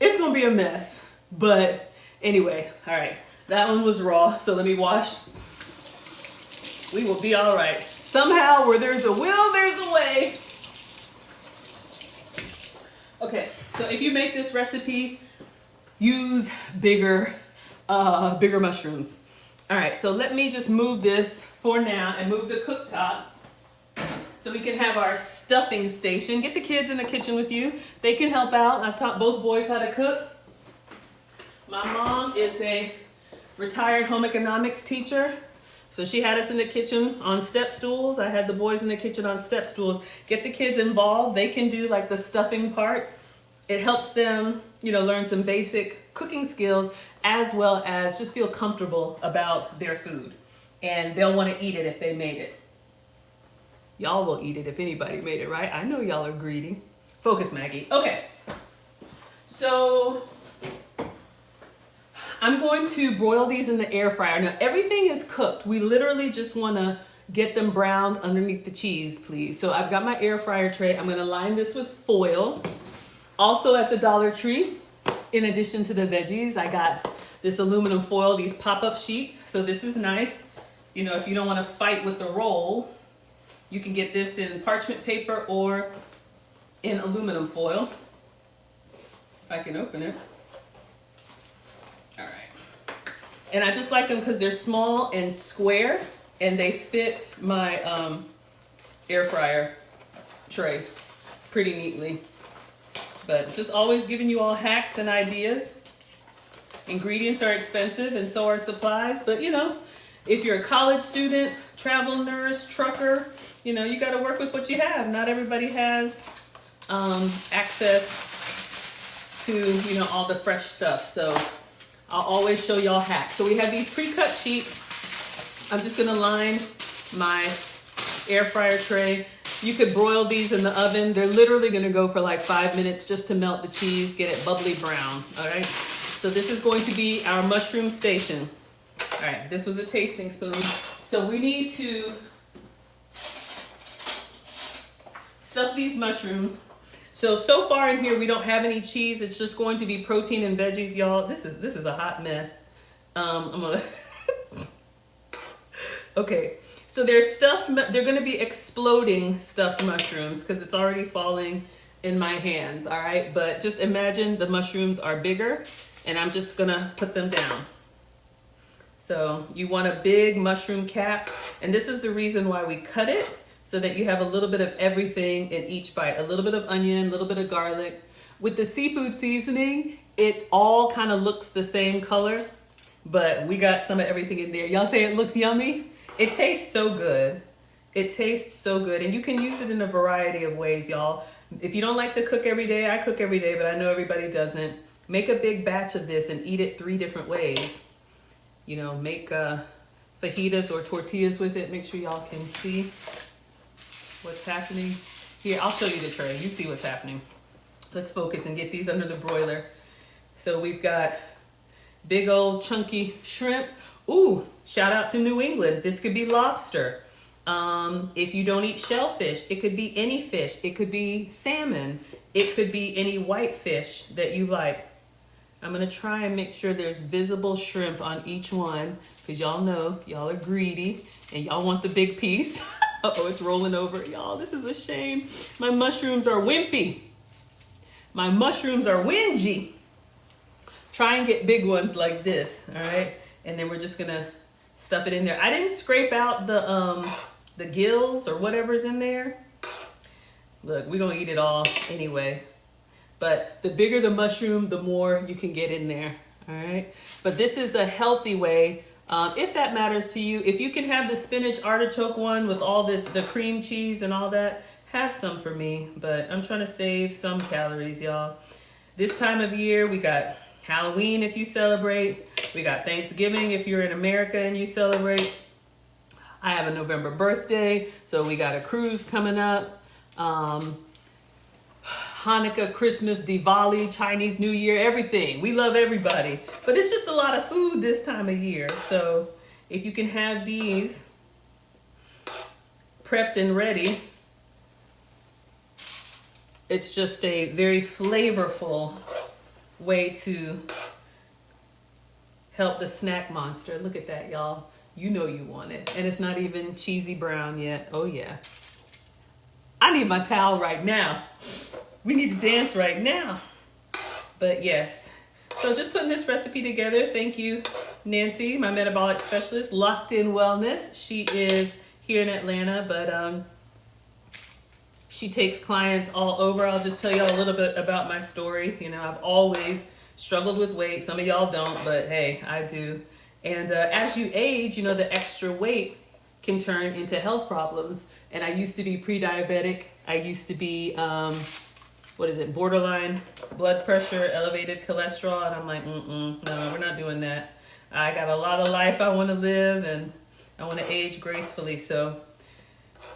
It's gonna be a mess, but anyway, all right, that one was raw, so let me wash. We will be all right. Somehow, where there's a will, there's a way. Okay, so if you make this recipe, use bigger mushrooms. All right, so let me just move this for now and move the cooktop so we can have our stuffing station. Get the kids in the kitchen with you. They can help out. I've taught both boys how to cook. My mom is a retired home economics teacher, so she had us in the kitchen on step stools. I had the boys in the kitchen on step stools. Get the kids involved. They can do like the stuffing part. It helps them, you know, learn some basic cooking skills as well as just feel comfortable about their food. And they'll want to eat it if they made it. Y'all will eat it if anybody made it, right? I know y'all are greedy. Focus, Maggie. Okay. So I'm going to broil these in the air fryer. Now everything is cooked. We literally just want to get them browned underneath the cheese, please. So I've got my air fryer tray. I'm going to line this with foil. Also at the Dollar Tree, in addition to the veggies, I got this aluminum foil, these pop-up sheets. So this is nice. You know, if you don't want to fight with the roll, you can get this in parchment paper or in aluminum foil. If I can open it. All right. And I just like them because they're small and square and they fit my air fryer tray pretty neatly. But just always giving you all hacks and ideas. Ingredients are expensive and so are supplies, but you know, if you're a college student, travel nurse, trucker, you know, you got to work with what you have. Not everybody has access to, you know, all the fresh stuff. So I'll always show y'all hacks. So we have these pre-cut sheets. I'm just going to line my air fryer tray. You could broil these in the oven. They're literally going to go for like 5 minutes just to melt the cheese, get it bubbly brown. All right. So this is going to be our mushroom station. All right. This was a tasting spoon. So we need to stuff these mushrooms. So far in here, we don't have any cheese. It's just going to be protein and veggies, y'all. This is a hot mess. I'm gonna. Okay. So they're stuffed, they're gonna be exploding stuffed mushrooms because it's already falling in my hands, all right? But just imagine the mushrooms are bigger and I'm just gonna put them down. So you want a big mushroom cap, and this is the reason why we cut it, so that you have a little bit of everything in each bite. A little bit of onion, a little bit of garlic. With the seafood seasoning, it all kind of looks the same color, but we got some of everything in there. Y'all say it looks yummy? It tastes so good. It tastes so good. And you can use it in a variety of ways, y'all. If you don't like to cook every day, I cook every day, but I know everybody doesn't. Make a big batch of this and eat it 3 different ways. You know, make fajitas or tortillas with it. Make sure y'all can see what's happening. Here, I'll show you the tray. You see what's happening. Let's focus and get these under the broiler. So we've got big old chunky shrimp. Ooh, shout out to New England. This could be lobster. If you don't eat shellfish, it could be any fish. It could be salmon. It could be any white fish that you like. I'm gonna try and make sure there's visible shrimp on each one, because y'all know, y'all are greedy and y'all want the big piece. Uh-oh, it's rolling over. Y'all, this is a shame. My mushrooms are wimpy. My mushrooms are whingy. Try and get big ones like this, all right? And then we're just gonna stuff it in there. I didn't scrape out the gills or whatever's in there. Look, we're gonna eat it all anyway. But the bigger the mushroom, the more you can get in there, all right? But this is a healthy way, if that matters to you. If you can have the spinach artichoke one with all the cream cheese and all that, have some for me. But I'm trying to save some calories, y'all. This time of year, we got Halloween if you celebrate. We got Thanksgiving if you're in America and you celebrate. I have a November birthday, so we got a cruise coming up. Hanukkah, Christmas, Diwali, Chinese New Year, everything. We love everybody. But it's just a lot of food this time of year. So if you can have these prepped and ready, it's just a very flavorful way to help the snack monster. Look at that, y'all. You know you want it. And it's not even cheesy brown yet. Oh yeah. I need my towel right now. We need to dance right now. But yes. So just putting this recipe together. Thank you, Nancy, my metabolic specialist, Locked In Wellness. She is here in Atlanta, but she takes clients all over. I'll just tell y'all a little bit about my story. You know, I've always struggled with weight. Some of y'all don't, but hey, I do. And as you age, you know, the extra weight can turn into health problems. And I used to be pre-diabetic. I used to be, borderline blood pressure, elevated cholesterol. And I'm like, no, we're not doing that. I got a lot of life I want to live, and I want to age gracefully. So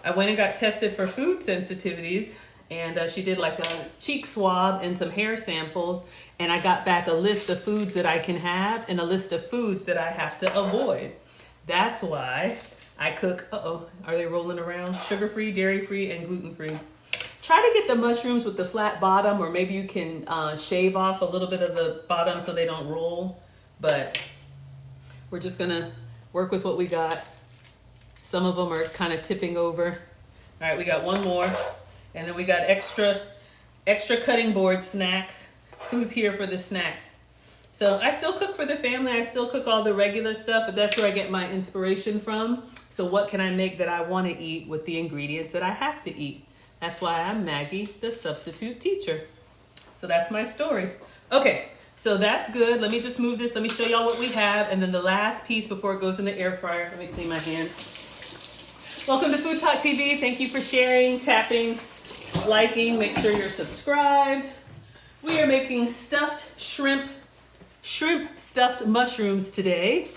I went and got tested for food sensitivities, and she did like a cheek swab and some hair samples, and I got back a list of foods that I can have and a list of foods that I have to avoid. That's why I cook, are they rolling around? Sugar-free, dairy-free, and gluten-free. Try to get the mushrooms with the flat bottom, or maybe you can shave off a little bit of the bottom so they don't roll, but we're just gonna work with what we got. Some of them are kind of tipping over. All right, we got one more. And then we got extra cutting board snacks. Who's here for the snacks? So I still cook for the family. I still cook all the regular stuff, but that's where I get my inspiration from. So what can I make that I want to eat with the ingredients that I have to eat? That's why I'm Maggie, the substitute teacher. So that's my story. Okay, so that's good. Let me just move this. Let me show y'all what we have. And then the last piece before it goes in the air fryer. Let me clean my hands. Welcome to FoodtokTV. Thank you for sharing, tapping, liking. Make sure you're subscribed. We are making stuffed shrimp stuffed mushrooms today.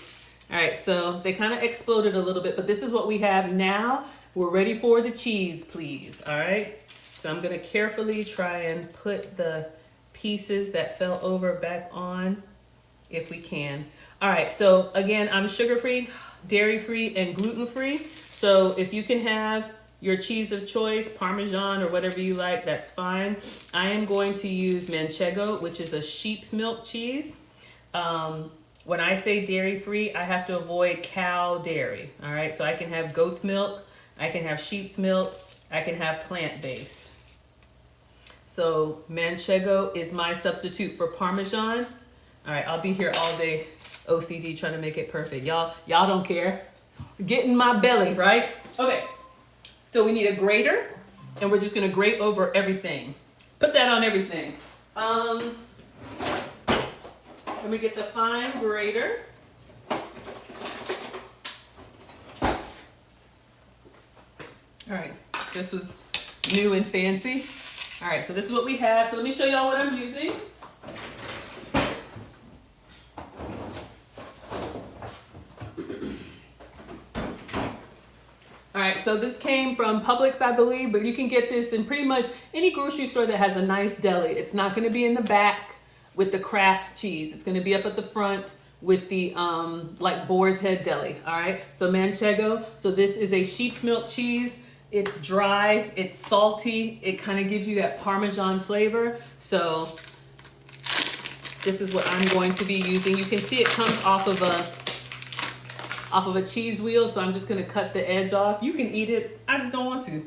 All right, so they kind of exploded a little bit, but this is what we have now. We're ready for the cheese, please. All right, so I'm gonna carefully try and put the pieces that fell over back on if we can. All right, so again, I'm sugar-free, dairy-free, and gluten-free. So if you can have your cheese of choice, Parmesan or whatever you like, that's fine. I am going to use manchego, which is a sheep's milk cheese. When I say dairy-free, I have to avoid cow dairy, all right? So I can have goat's milk, I can have sheep's milk, I can have plant-based. So manchego is my substitute for Parmesan. All right, I'll be here all day, OCD, trying to make it perfect. Y'all don't care. Get in my belly, right? Okay, so we need a grater, and we're just gonna grate over everything. Put that on everything. Let me get the fine grater. All right, this was new and fancy. All right, so this is what we have. So let me show y'all what I'm using. All right, so this came from Publix, I believe, but you can get this in pretty much any grocery store that has a nice deli. It's not gonna be in the back with the Kraft cheese. It's gonna be up at the front with the like boar's head deli. All right, so manchego. So this is a sheep's milk cheese. It's dry, it's salty, it kind of gives you that Parmesan flavor. So this is what I'm going to be using. You can see it comes off of a cheese wheel, so I'm just gonna cut the edge off. You can eat it, I just don't want to.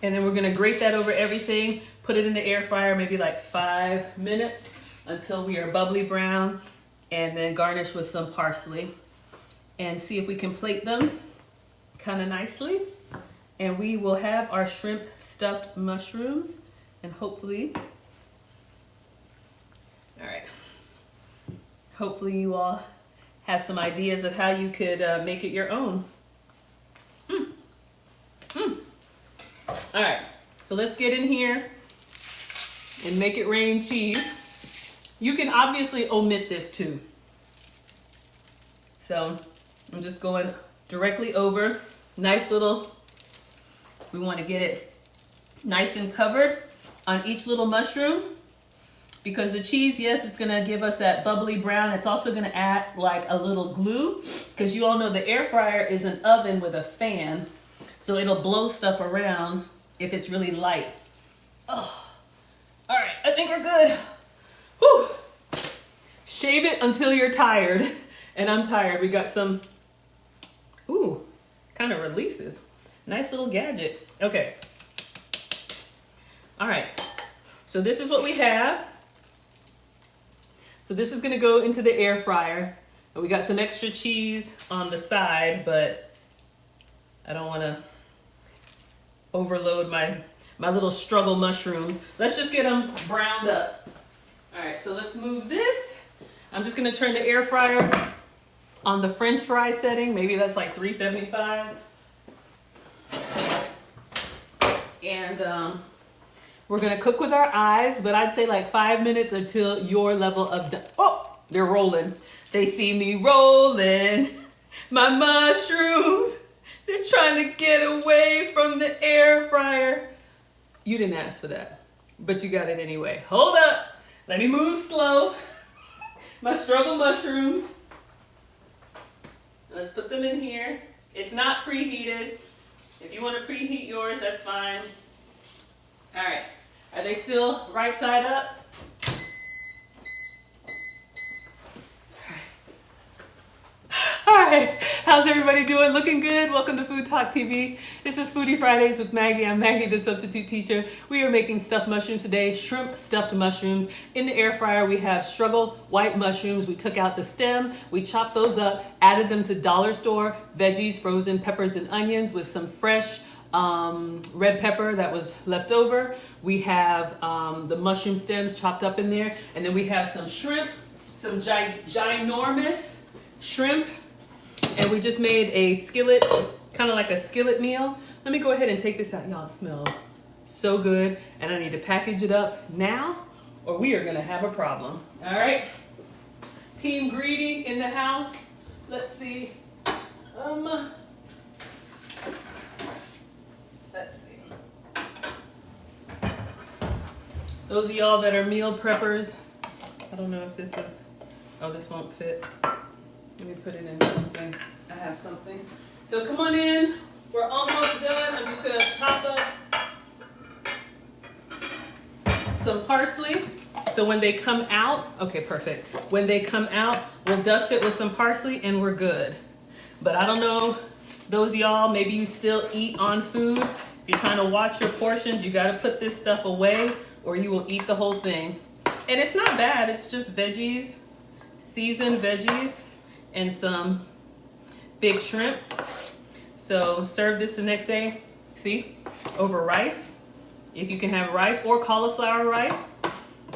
And then we're gonna grate that over everything, put it in the air fryer, maybe like 5 minutes until we are bubbly brown, and then garnish with some parsley and see if we can plate them kind of nicely. And we will have our shrimp stuffed mushrooms, and hopefully, all right, hopefully you all have some ideas of how you could make it your own. All right, so let's get in here and make it rain cheese. You can obviously omit this too. So I'm just going directly over. Nice little, we want to get it nice and covered on each little mushroom, because the cheese, yes, it's gonna give us that bubbly brown. It's also gonna act like a little glue, because you all know the air fryer is an oven with a fan, so it'll blow stuff around if it's really light. Oh, all right, I think we're good. Whew. Shave it until you're tired, and I'm tired. We got some, ooh, kind of releases. Nice little gadget. Okay. All right, so this is what we have. So this is gonna go into the air fryer. And we got some extra cheese on the side, but I don't wanna overload my little struggle mushrooms. Let's just get them browned up. All right, so let's move this. I'm just gonna turn the air fryer on the French fry setting. Maybe that's like 375. And we're gonna cook with our eyes, but I'd say like 5 minutes until your level of, oh, they're rolling. They see me rolling. My mushrooms, they're trying to get away from the air fryer. You didn't ask for that, but you got it anyway. Hold up, let me move slow. My struggle mushrooms. Let's put them in here. It's not preheated. If you want to preheat yours, that's fine. All right, are they still right side up? All right, how's everybody doing? Looking good? Welcome to FoodtokTV. This is Foodie Fridays with Maggie. I'm Maggie the Substitute Teacher. We are making stuffed mushrooms today, shrimp stuffed mushrooms. In the air fryer, we have struggle white mushrooms. We took out the stem, we chopped those up, added them to dollar store veggies, frozen peppers and onions with some fresh red pepper that was left over. We have the mushroom stems chopped up in there, and then we have some shrimp, some ginormous shrimp, and we just made a skillet, kind of like a skillet meal. Let me go ahead and take this out. Y'all, it smells so good, and I need to package it up now or we are gonna have a problem. All right, Team Greedy in the house. Let's see. Let's see. Those of y'all that are meal preppers, I don't know if this is, oh, this won't fit. Let me put it in something. I have something. So come on in. We're almost done. I'm just gonna chop up some parsley. So when they come out, okay, perfect. When they come out, we'll dust it with some parsley and we're good. But I don't know, those of y'all, maybe you still eat on food. If you're trying to watch your portions, you gotta put this stuff away or you will eat the whole thing. And it's not bad, it's just veggies, seasoned veggies, and some big shrimp. So serve this the next day, see, over rice. If you can have rice or cauliflower rice,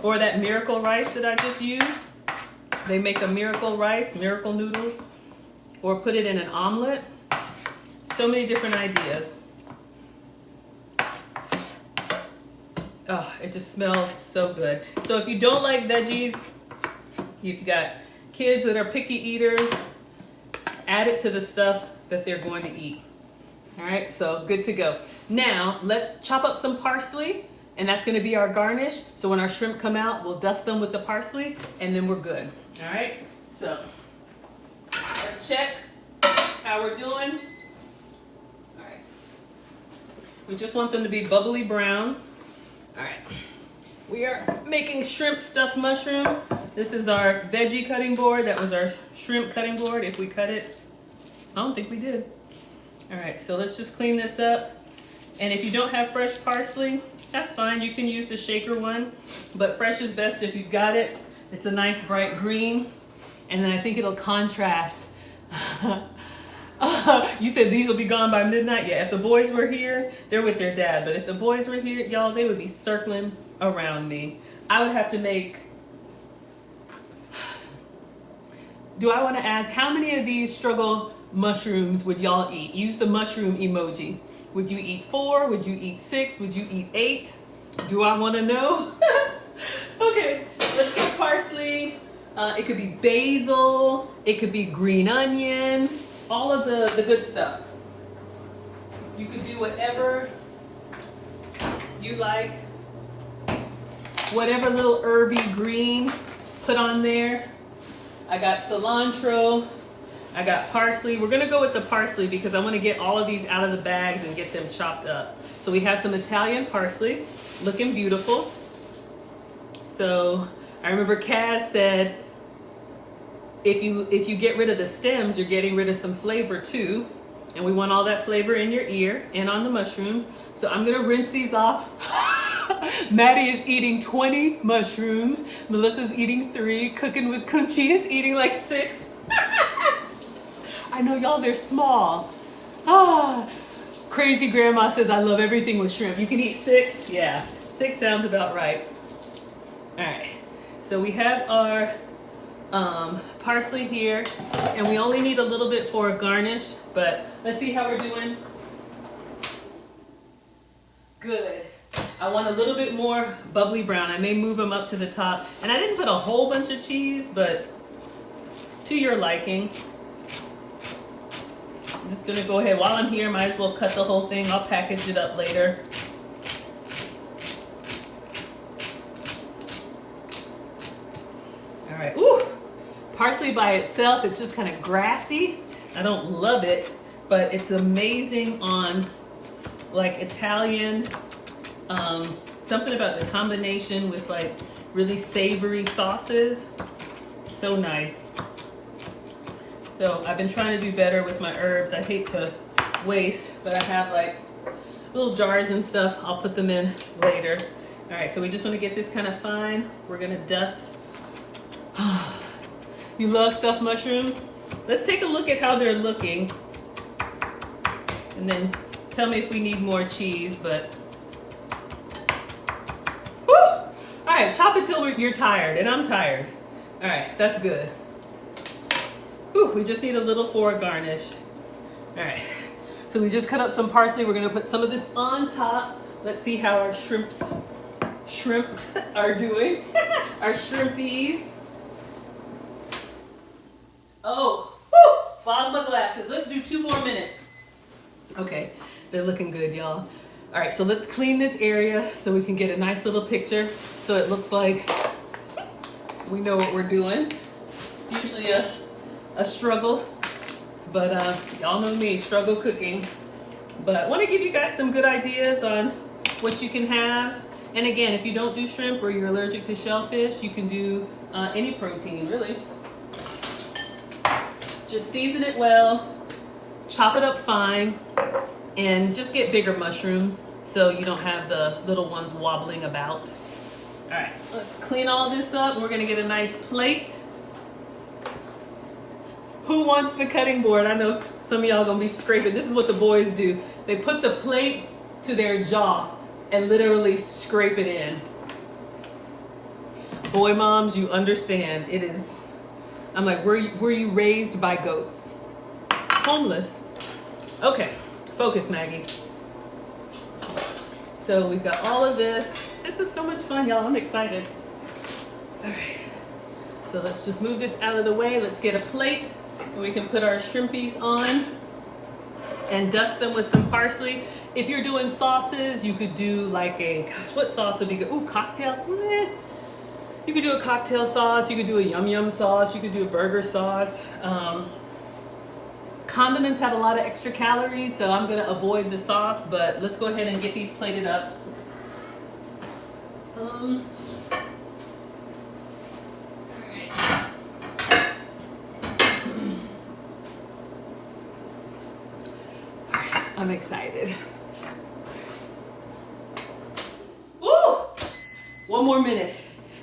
or that miracle rice that I just used. They make a miracle rice, miracle noodles, or put it in an omelet. So many different ideas. Oh, it just smells so good. So if you don't like veggies, if you've got kids that are picky eaters, add it to the stuff that they're going to eat. All right, so good to go. Now let's chop up some parsley And that's gonna be our garnish. So when our shrimp come out, we'll dust them with the parsley and then we're good. All right, so let's check how we're doing. All right, we just want them to be bubbly brown. All right, we are making shrimp stuffed mushrooms. This is our veggie cutting board. That was our shrimp cutting board. If we cut it, I don't think we did. All right, so let's just clean this up. And if you don't have fresh parsley, that's fine. You can use the shaker one, but fresh is best if you've got it. It's a nice bright green, and then I think it'll contrast. You said these will be gone by midnight? Yeah, if the boys were here, they're with their dad, but if the boys were here, y'all, they would be circling around me. I would have to make... Do I want to ask, how many of these struggle mushrooms would y'all eat? Use the mushroom emoji. Would you eat 4? Would you eat 6? Would you eat 8? Do I want to know? Okay, let's get parsley. It could be basil. It could be green onion. All of the good stuff. You could do whatever you like. Whatever little herby green, put on there. I got cilantro. I got parsley. We're gonna go with the parsley because I wanna get all of these out of the bags and get them chopped up. So we have some Italian parsley, looking beautiful. So I remember Kaz said, if you get rid of the stems, you're getting rid of some flavor too. And we want all that flavor in your ear and on the mushrooms. So I'm gonna rinse these off. Maddie is eating 20 mushrooms. Melissa's eating 3. Cooking with Conchita's eating like 6. I know y'all, they're small. Crazy grandma says I love everything with shrimp. You can eat 6? Yeah, 6 sounds about right. All right, so we have our parsley here, and we only need a little bit for a garnish, but let's see how we're doing. Good. I want a little bit more bubbly brown. I may move them up to the top. And I didn't put a whole bunch of cheese, but to your liking. I'm just gonna go ahead, while I'm here, might as well cut the whole thing. I'll package it up later. All right, ooh, parsley by itself, it's just kind of grassy. I don't love it, but it's amazing on like Italian, something about the combination with like really savory sauces. So nice. So I've been trying to do better with my herbs. I hate to waste, but I have like little jars and stuff. I'll put them in later. All right, so we just want to get this kind of fine. We're gonna dust. You love stuffed mushrooms? Let's take a look at how they're looking. And then tell me if we need more cheese, but. Woo! All right, chop it till you're tired, and I'm tired. All right, that's good. Ooh, we just need a little for a garnish. All right, so we just cut up some parsley. We're gonna put some of this on top. Let's see how our shrimp are doing. Our shrimpies. Oh, whoo, fog my glasses. Let's do 2 more minutes. Okay, they're looking good, y'all. All right, so let's clean this area so we can get a nice little picture so it looks like we know what we're doing. It's usually a struggle, but y'all know me, struggle cooking. But I want to give you guys some good ideas on what you can have. And again, if you don't do shrimp or you're allergic to shellfish, you can do any protein, really. Just season it well, chop it up fine, and just get bigger mushrooms so you don't have the little ones wobbling about. All right, let's clean all this up. We're gonna get a nice plate. Who wants the cutting board? I know some of y'all gonna be scraping. This is what the boys do. They put the plate to their jaw and literally scrape it in. Boy moms, you understand. It is, I'm like, were you raised by goats? Homeless. Okay, focus, Maggie. So we've got all of this. This is so much fun, y'all. I'm excited. All right, so let's just move this out of the way. Let's get a plate and we can put our shrimpies on and dust them with some parsley. If you're doing sauces, you could do like a, gosh, what sauce would be good? Ooh, cocktails. Meh. You could do a cocktail sauce. You could do a yum yum sauce. You could do a burger sauce. Condiments have a lot of extra calories, so I'm gonna avoid the sauce. But let's go ahead and get these plated up. I'm excited. Woo! One more minute.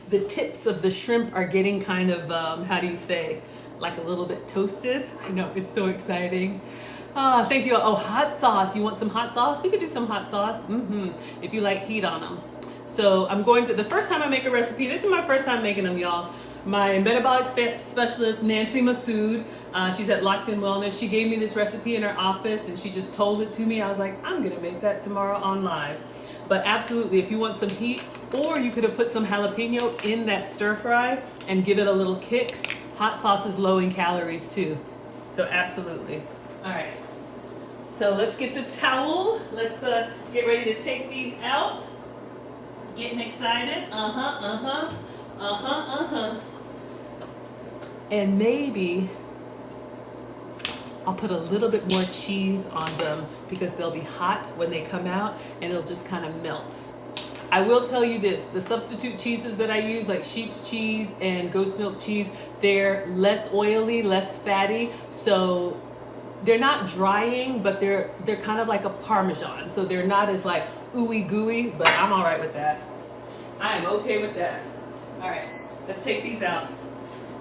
The tips of the shrimp are getting kind of, how do you say, like a little bit toasted. I know, it's so exciting. Thank you. Oh, hot sauce. You want some hot sauce? We could do some hot sauce. If you like heat on them. So I'm going to, the first time I make a recipe, this is my first time making them, y'all. My metabolic specialist, Nancy Masood, she's at Locked In Wellness. She gave me this recipe in her office and she just told it to me. I was like, I'm gonna make that tomorrow on live. But absolutely, if you want some heat, or you could have put some jalapeno in that stir fry and give it a little kick. Hot sauce is low in calories too. So absolutely. All right. So let's get the towel. Let's get ready to take these out. Getting excited. And maybe I'll put a little bit more cheese on them because they'll be hot when they come out and it'll just kind of melt. I will tell you this, the substitute cheeses that I use, like sheep's cheese and goat's milk cheese, they're less oily, less fatty, so they're not drying, but they're kind of like a Parmesan, so they're not as like ooey gooey, but I'm all right with that. I am okay with that. All right, let's take these out.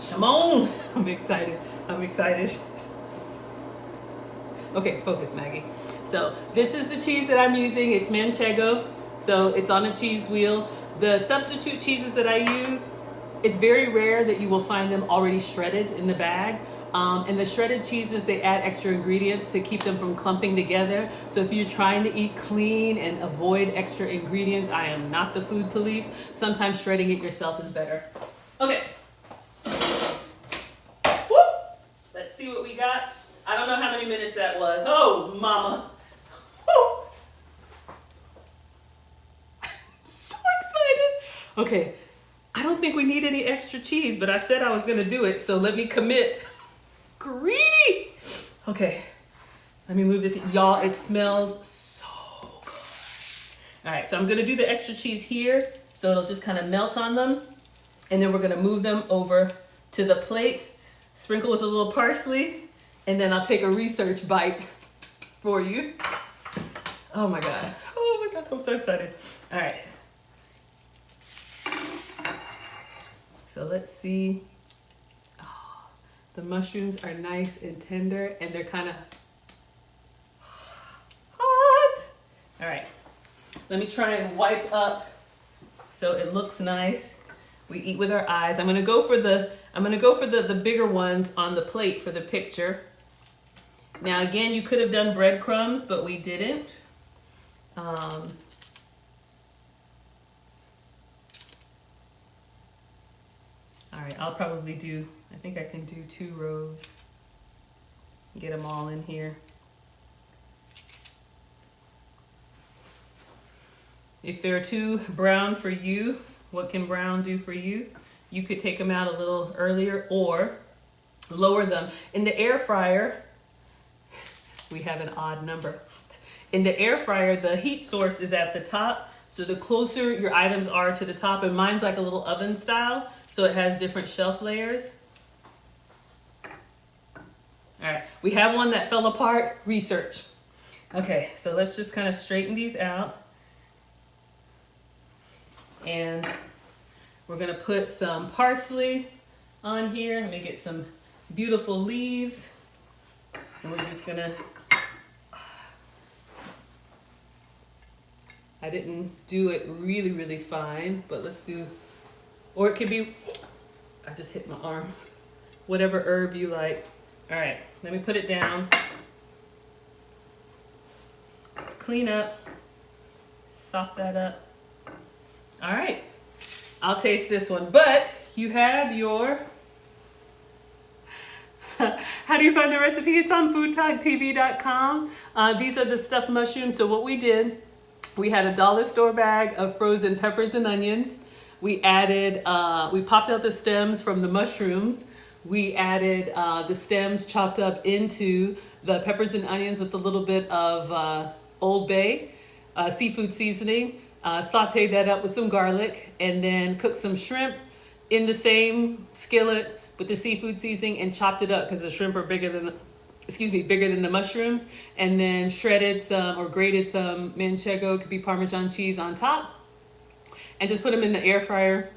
Shimon! I'm excited. I'm excited. Okay, focus, Maggie. So this is the cheese that I'm using. It's manchego. So it's on a cheese wheel. The substitute cheeses that I use, it's very rare that you will find them already shredded in the bag. And the shredded cheeses, they add extra ingredients to keep them from clumping together. So if you're trying to eat clean and avoid extra ingredients, I am not the food police. Sometimes shredding it yourself is better. Okay. Woo! Let's see what we got. I don't know how many minutes that was. Oh, mama. Woo! So excited. Okay. I don't think we need any extra cheese, but I said I was going to do it, so let me commit. Greedy. Okay, let me move this. Y'all, it smells so good. All right, so I'm gonna do the extra cheese here so it'll just kind of melt on them. And then we're gonna move them over to the plate, sprinkle with a little parsley, and then I'll take a research bite for you. Oh my God. Oh my God, I'm so excited. All right. So let's see. The mushrooms are nice and tender and they're kind of hot. All right, let me try and wipe up so it looks nice. We eat with our eyes. I'm gonna go for the bigger ones on the plate for the picture. Now again, you could have done breadcrumbs, but we didn't. All right, I'll probably do, I think I can do 2 rows. Get them all in here. If they're too brown for you, what can brown do for you? You could take them out a little earlier or lower them. In the air fryer, we have an odd number. In the air fryer, the heat source is at the top. So the closer your items are to the top, and mine's like a little oven style, so it has different shelf layers. All right, we have one that fell apart, research. Okay, so let's just kind of straighten these out. And we're gonna put some parsley on here. Let me get some beautiful leaves. And we're just gonna, I didn't do it really, really fine, but let's do, or it could be, I just hit my arm. Whatever herb you like. All right, let me put it down. Let's clean up, sop that up. All right, I'll taste this one, but you have your, how do do you find the recipe? It's on FoodtokTV.com. These are the stuffed mushrooms. So what we did, we had a dollar store bag of frozen peppers and onions. We added, we popped out the stems from the mushrooms. We added the stems chopped up into the peppers and onions with a little bit of Old Bay seafood seasoning. Sauteed that up with some garlic, and then cooked some shrimp in the same skillet with the seafood seasoning and chopped it up because the shrimp are bigger than the mushrooms, and then shredded some or grated some manchego, could be Parmesan cheese on top, and just put them in the air fryer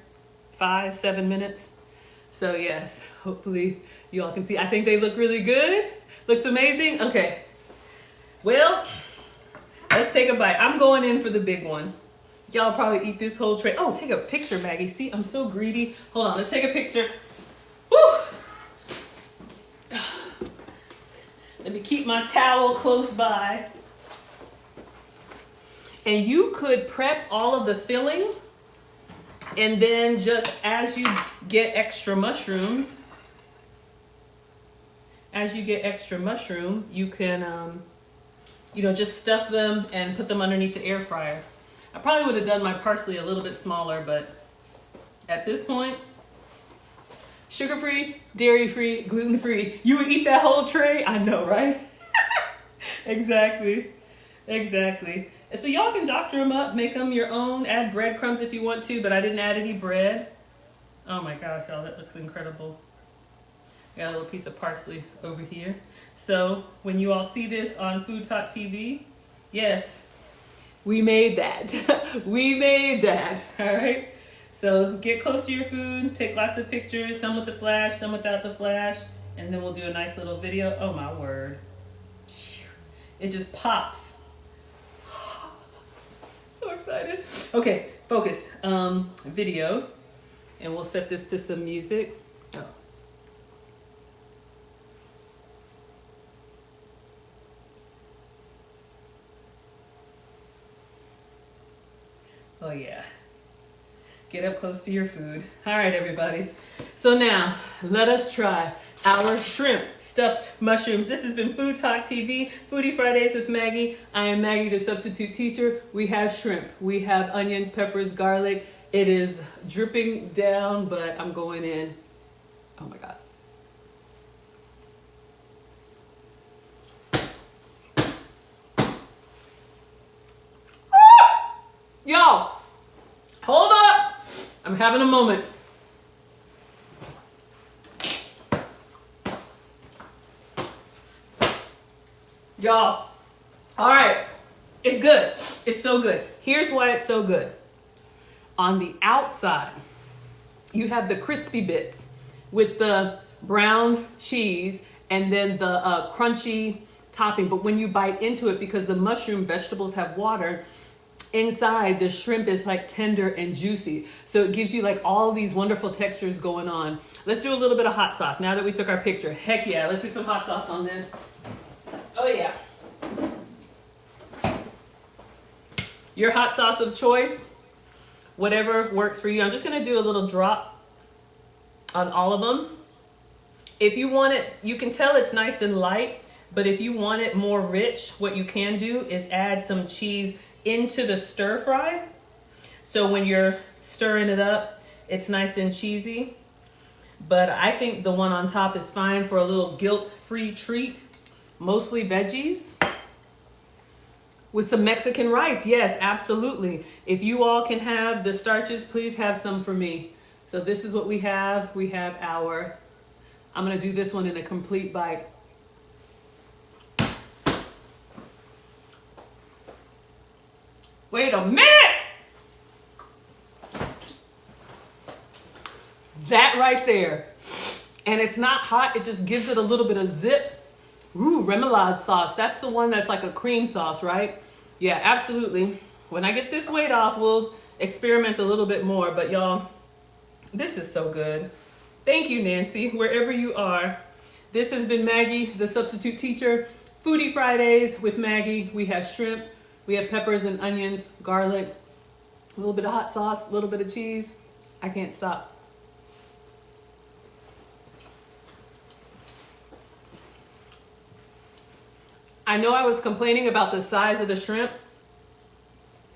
5-7 minutes. So yes, hopefully you all can see. I think they look really good. Looks amazing. Okay, well, let's take a bite. I'm going in for the big one. Y'all probably eat this whole tray. Oh, take a picture, Maggie. See, I'm so greedy. Hold on, let's take a picture. Woo! Let me keep my towel close by. And you could prep all of the filling, and then just as you get extra mushrooms, you can, just stuff them and put them underneath the air fryer. I probably would have done my parsley a little bit smaller, but at this point, sugar-free, dairy-free, gluten-free. You would eat that whole tray? I know, right? Exactly. And so y'all can doctor them up, make them your own, add breadcrumbs if you want to, but I didn't add any bread. Oh my gosh, y'all, that looks incredible. Got a little piece of parsley over here. So when you all see this on Food Talk TV, yes, we made that. We made that, all right? So get close to your food, take lots of pictures, some with the flash, some without the flash, and then we'll do a nice little video. Oh my word. It just pops. So excited. Okay, focus. Video. And we'll set this to some music. Oh. Oh yeah. Get up close to your food. All right, everybody. So now, let us try our shrimp stuffed mushrooms. This has been Food Talk TV, Foodie Fridays with Maggie. I am Maggie the Substitute Teacher. We have shrimp. We have onions, peppers, garlic. It is dripping down, but I'm going in. Oh my God. Yo, hold up. I'm having a moment. Y'all, all right, it's good. It's so good. Here's why it's so good. On the outside, you have the crispy bits with the brown cheese and then the crunchy topping. But when you bite into it, because the mushroom vegetables have water, inside the shrimp is like tender and juicy. So it gives you like all these wonderful textures going on. Let's do a little bit of hot sauce now that we took our picture. Heck yeah, let's get some hot sauce on this. Oh yeah. Your hot sauce of choice, whatever works for you. I'm just gonna do a little drop on all of them. If you want it, you can tell it's nice and light, but if you want it more rich, what you can do is add some cheese into the stir fry. So when you're stirring it up, it's nice and cheesy. But I think the one on top is fine for a little guilt-free treat. Mostly veggies with some Mexican rice. Yes, absolutely. If you all can have the starches, please have some for me. So this is what we have. We have our, I'm gonna do this one in a complete bite. Wait a minute! That right there. And it's not hot, it just gives it a little bit of zip. Ooh, remoulade sauce. That's the one that's like a cream sauce, right? Yeah, absolutely. When I get this weight off, we'll experiment a little bit more. But y'all, this is so good. Thank you, Nancy, wherever you are. This has been Maggie, the Substitute Teacher. Foodie Fridays with Maggie. We have shrimp. We have peppers and onions, garlic, a little bit of hot sauce, a little bit of cheese. I can't stop. I know I was complaining about the size of the shrimp,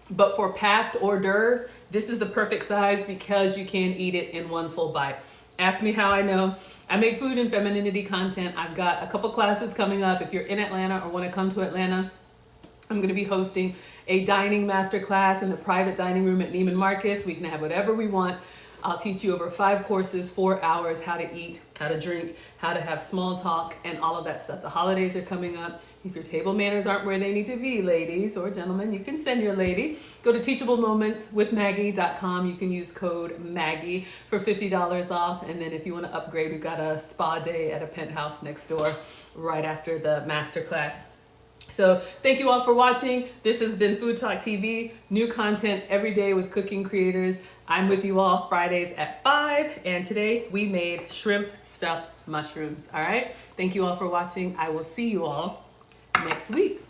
but for past hors d'oeuvres, this is the perfect size because you can eat it in one full bite. Ask me how I know. I make food and femininity content. I've got a couple classes coming up. If you're in Atlanta or want to come to Atlanta, I'm going to be hosting a dining master class in the private dining room at Neiman Marcus. We can have whatever we want. I'll teach you over 5 courses, 4 hours, how to eat, how to drink, how to have small talk, and all of that stuff. The holidays are coming up. If your table manners aren't where they need to be, ladies or gentlemen, you can send your lady. Go to teachablemomentswithmaggie.com. You can use code Maggie for $50 off. And then if you want to upgrade, we've got a spa day at a penthouse next door right after the master class. So thank you all for watching. This has been Food Talk TV, new content every day with cooking creators. I'm with you all Fridays at 5, and today we made shrimp stuffed mushrooms. All right. Thank you all for watching. I will see you all next week.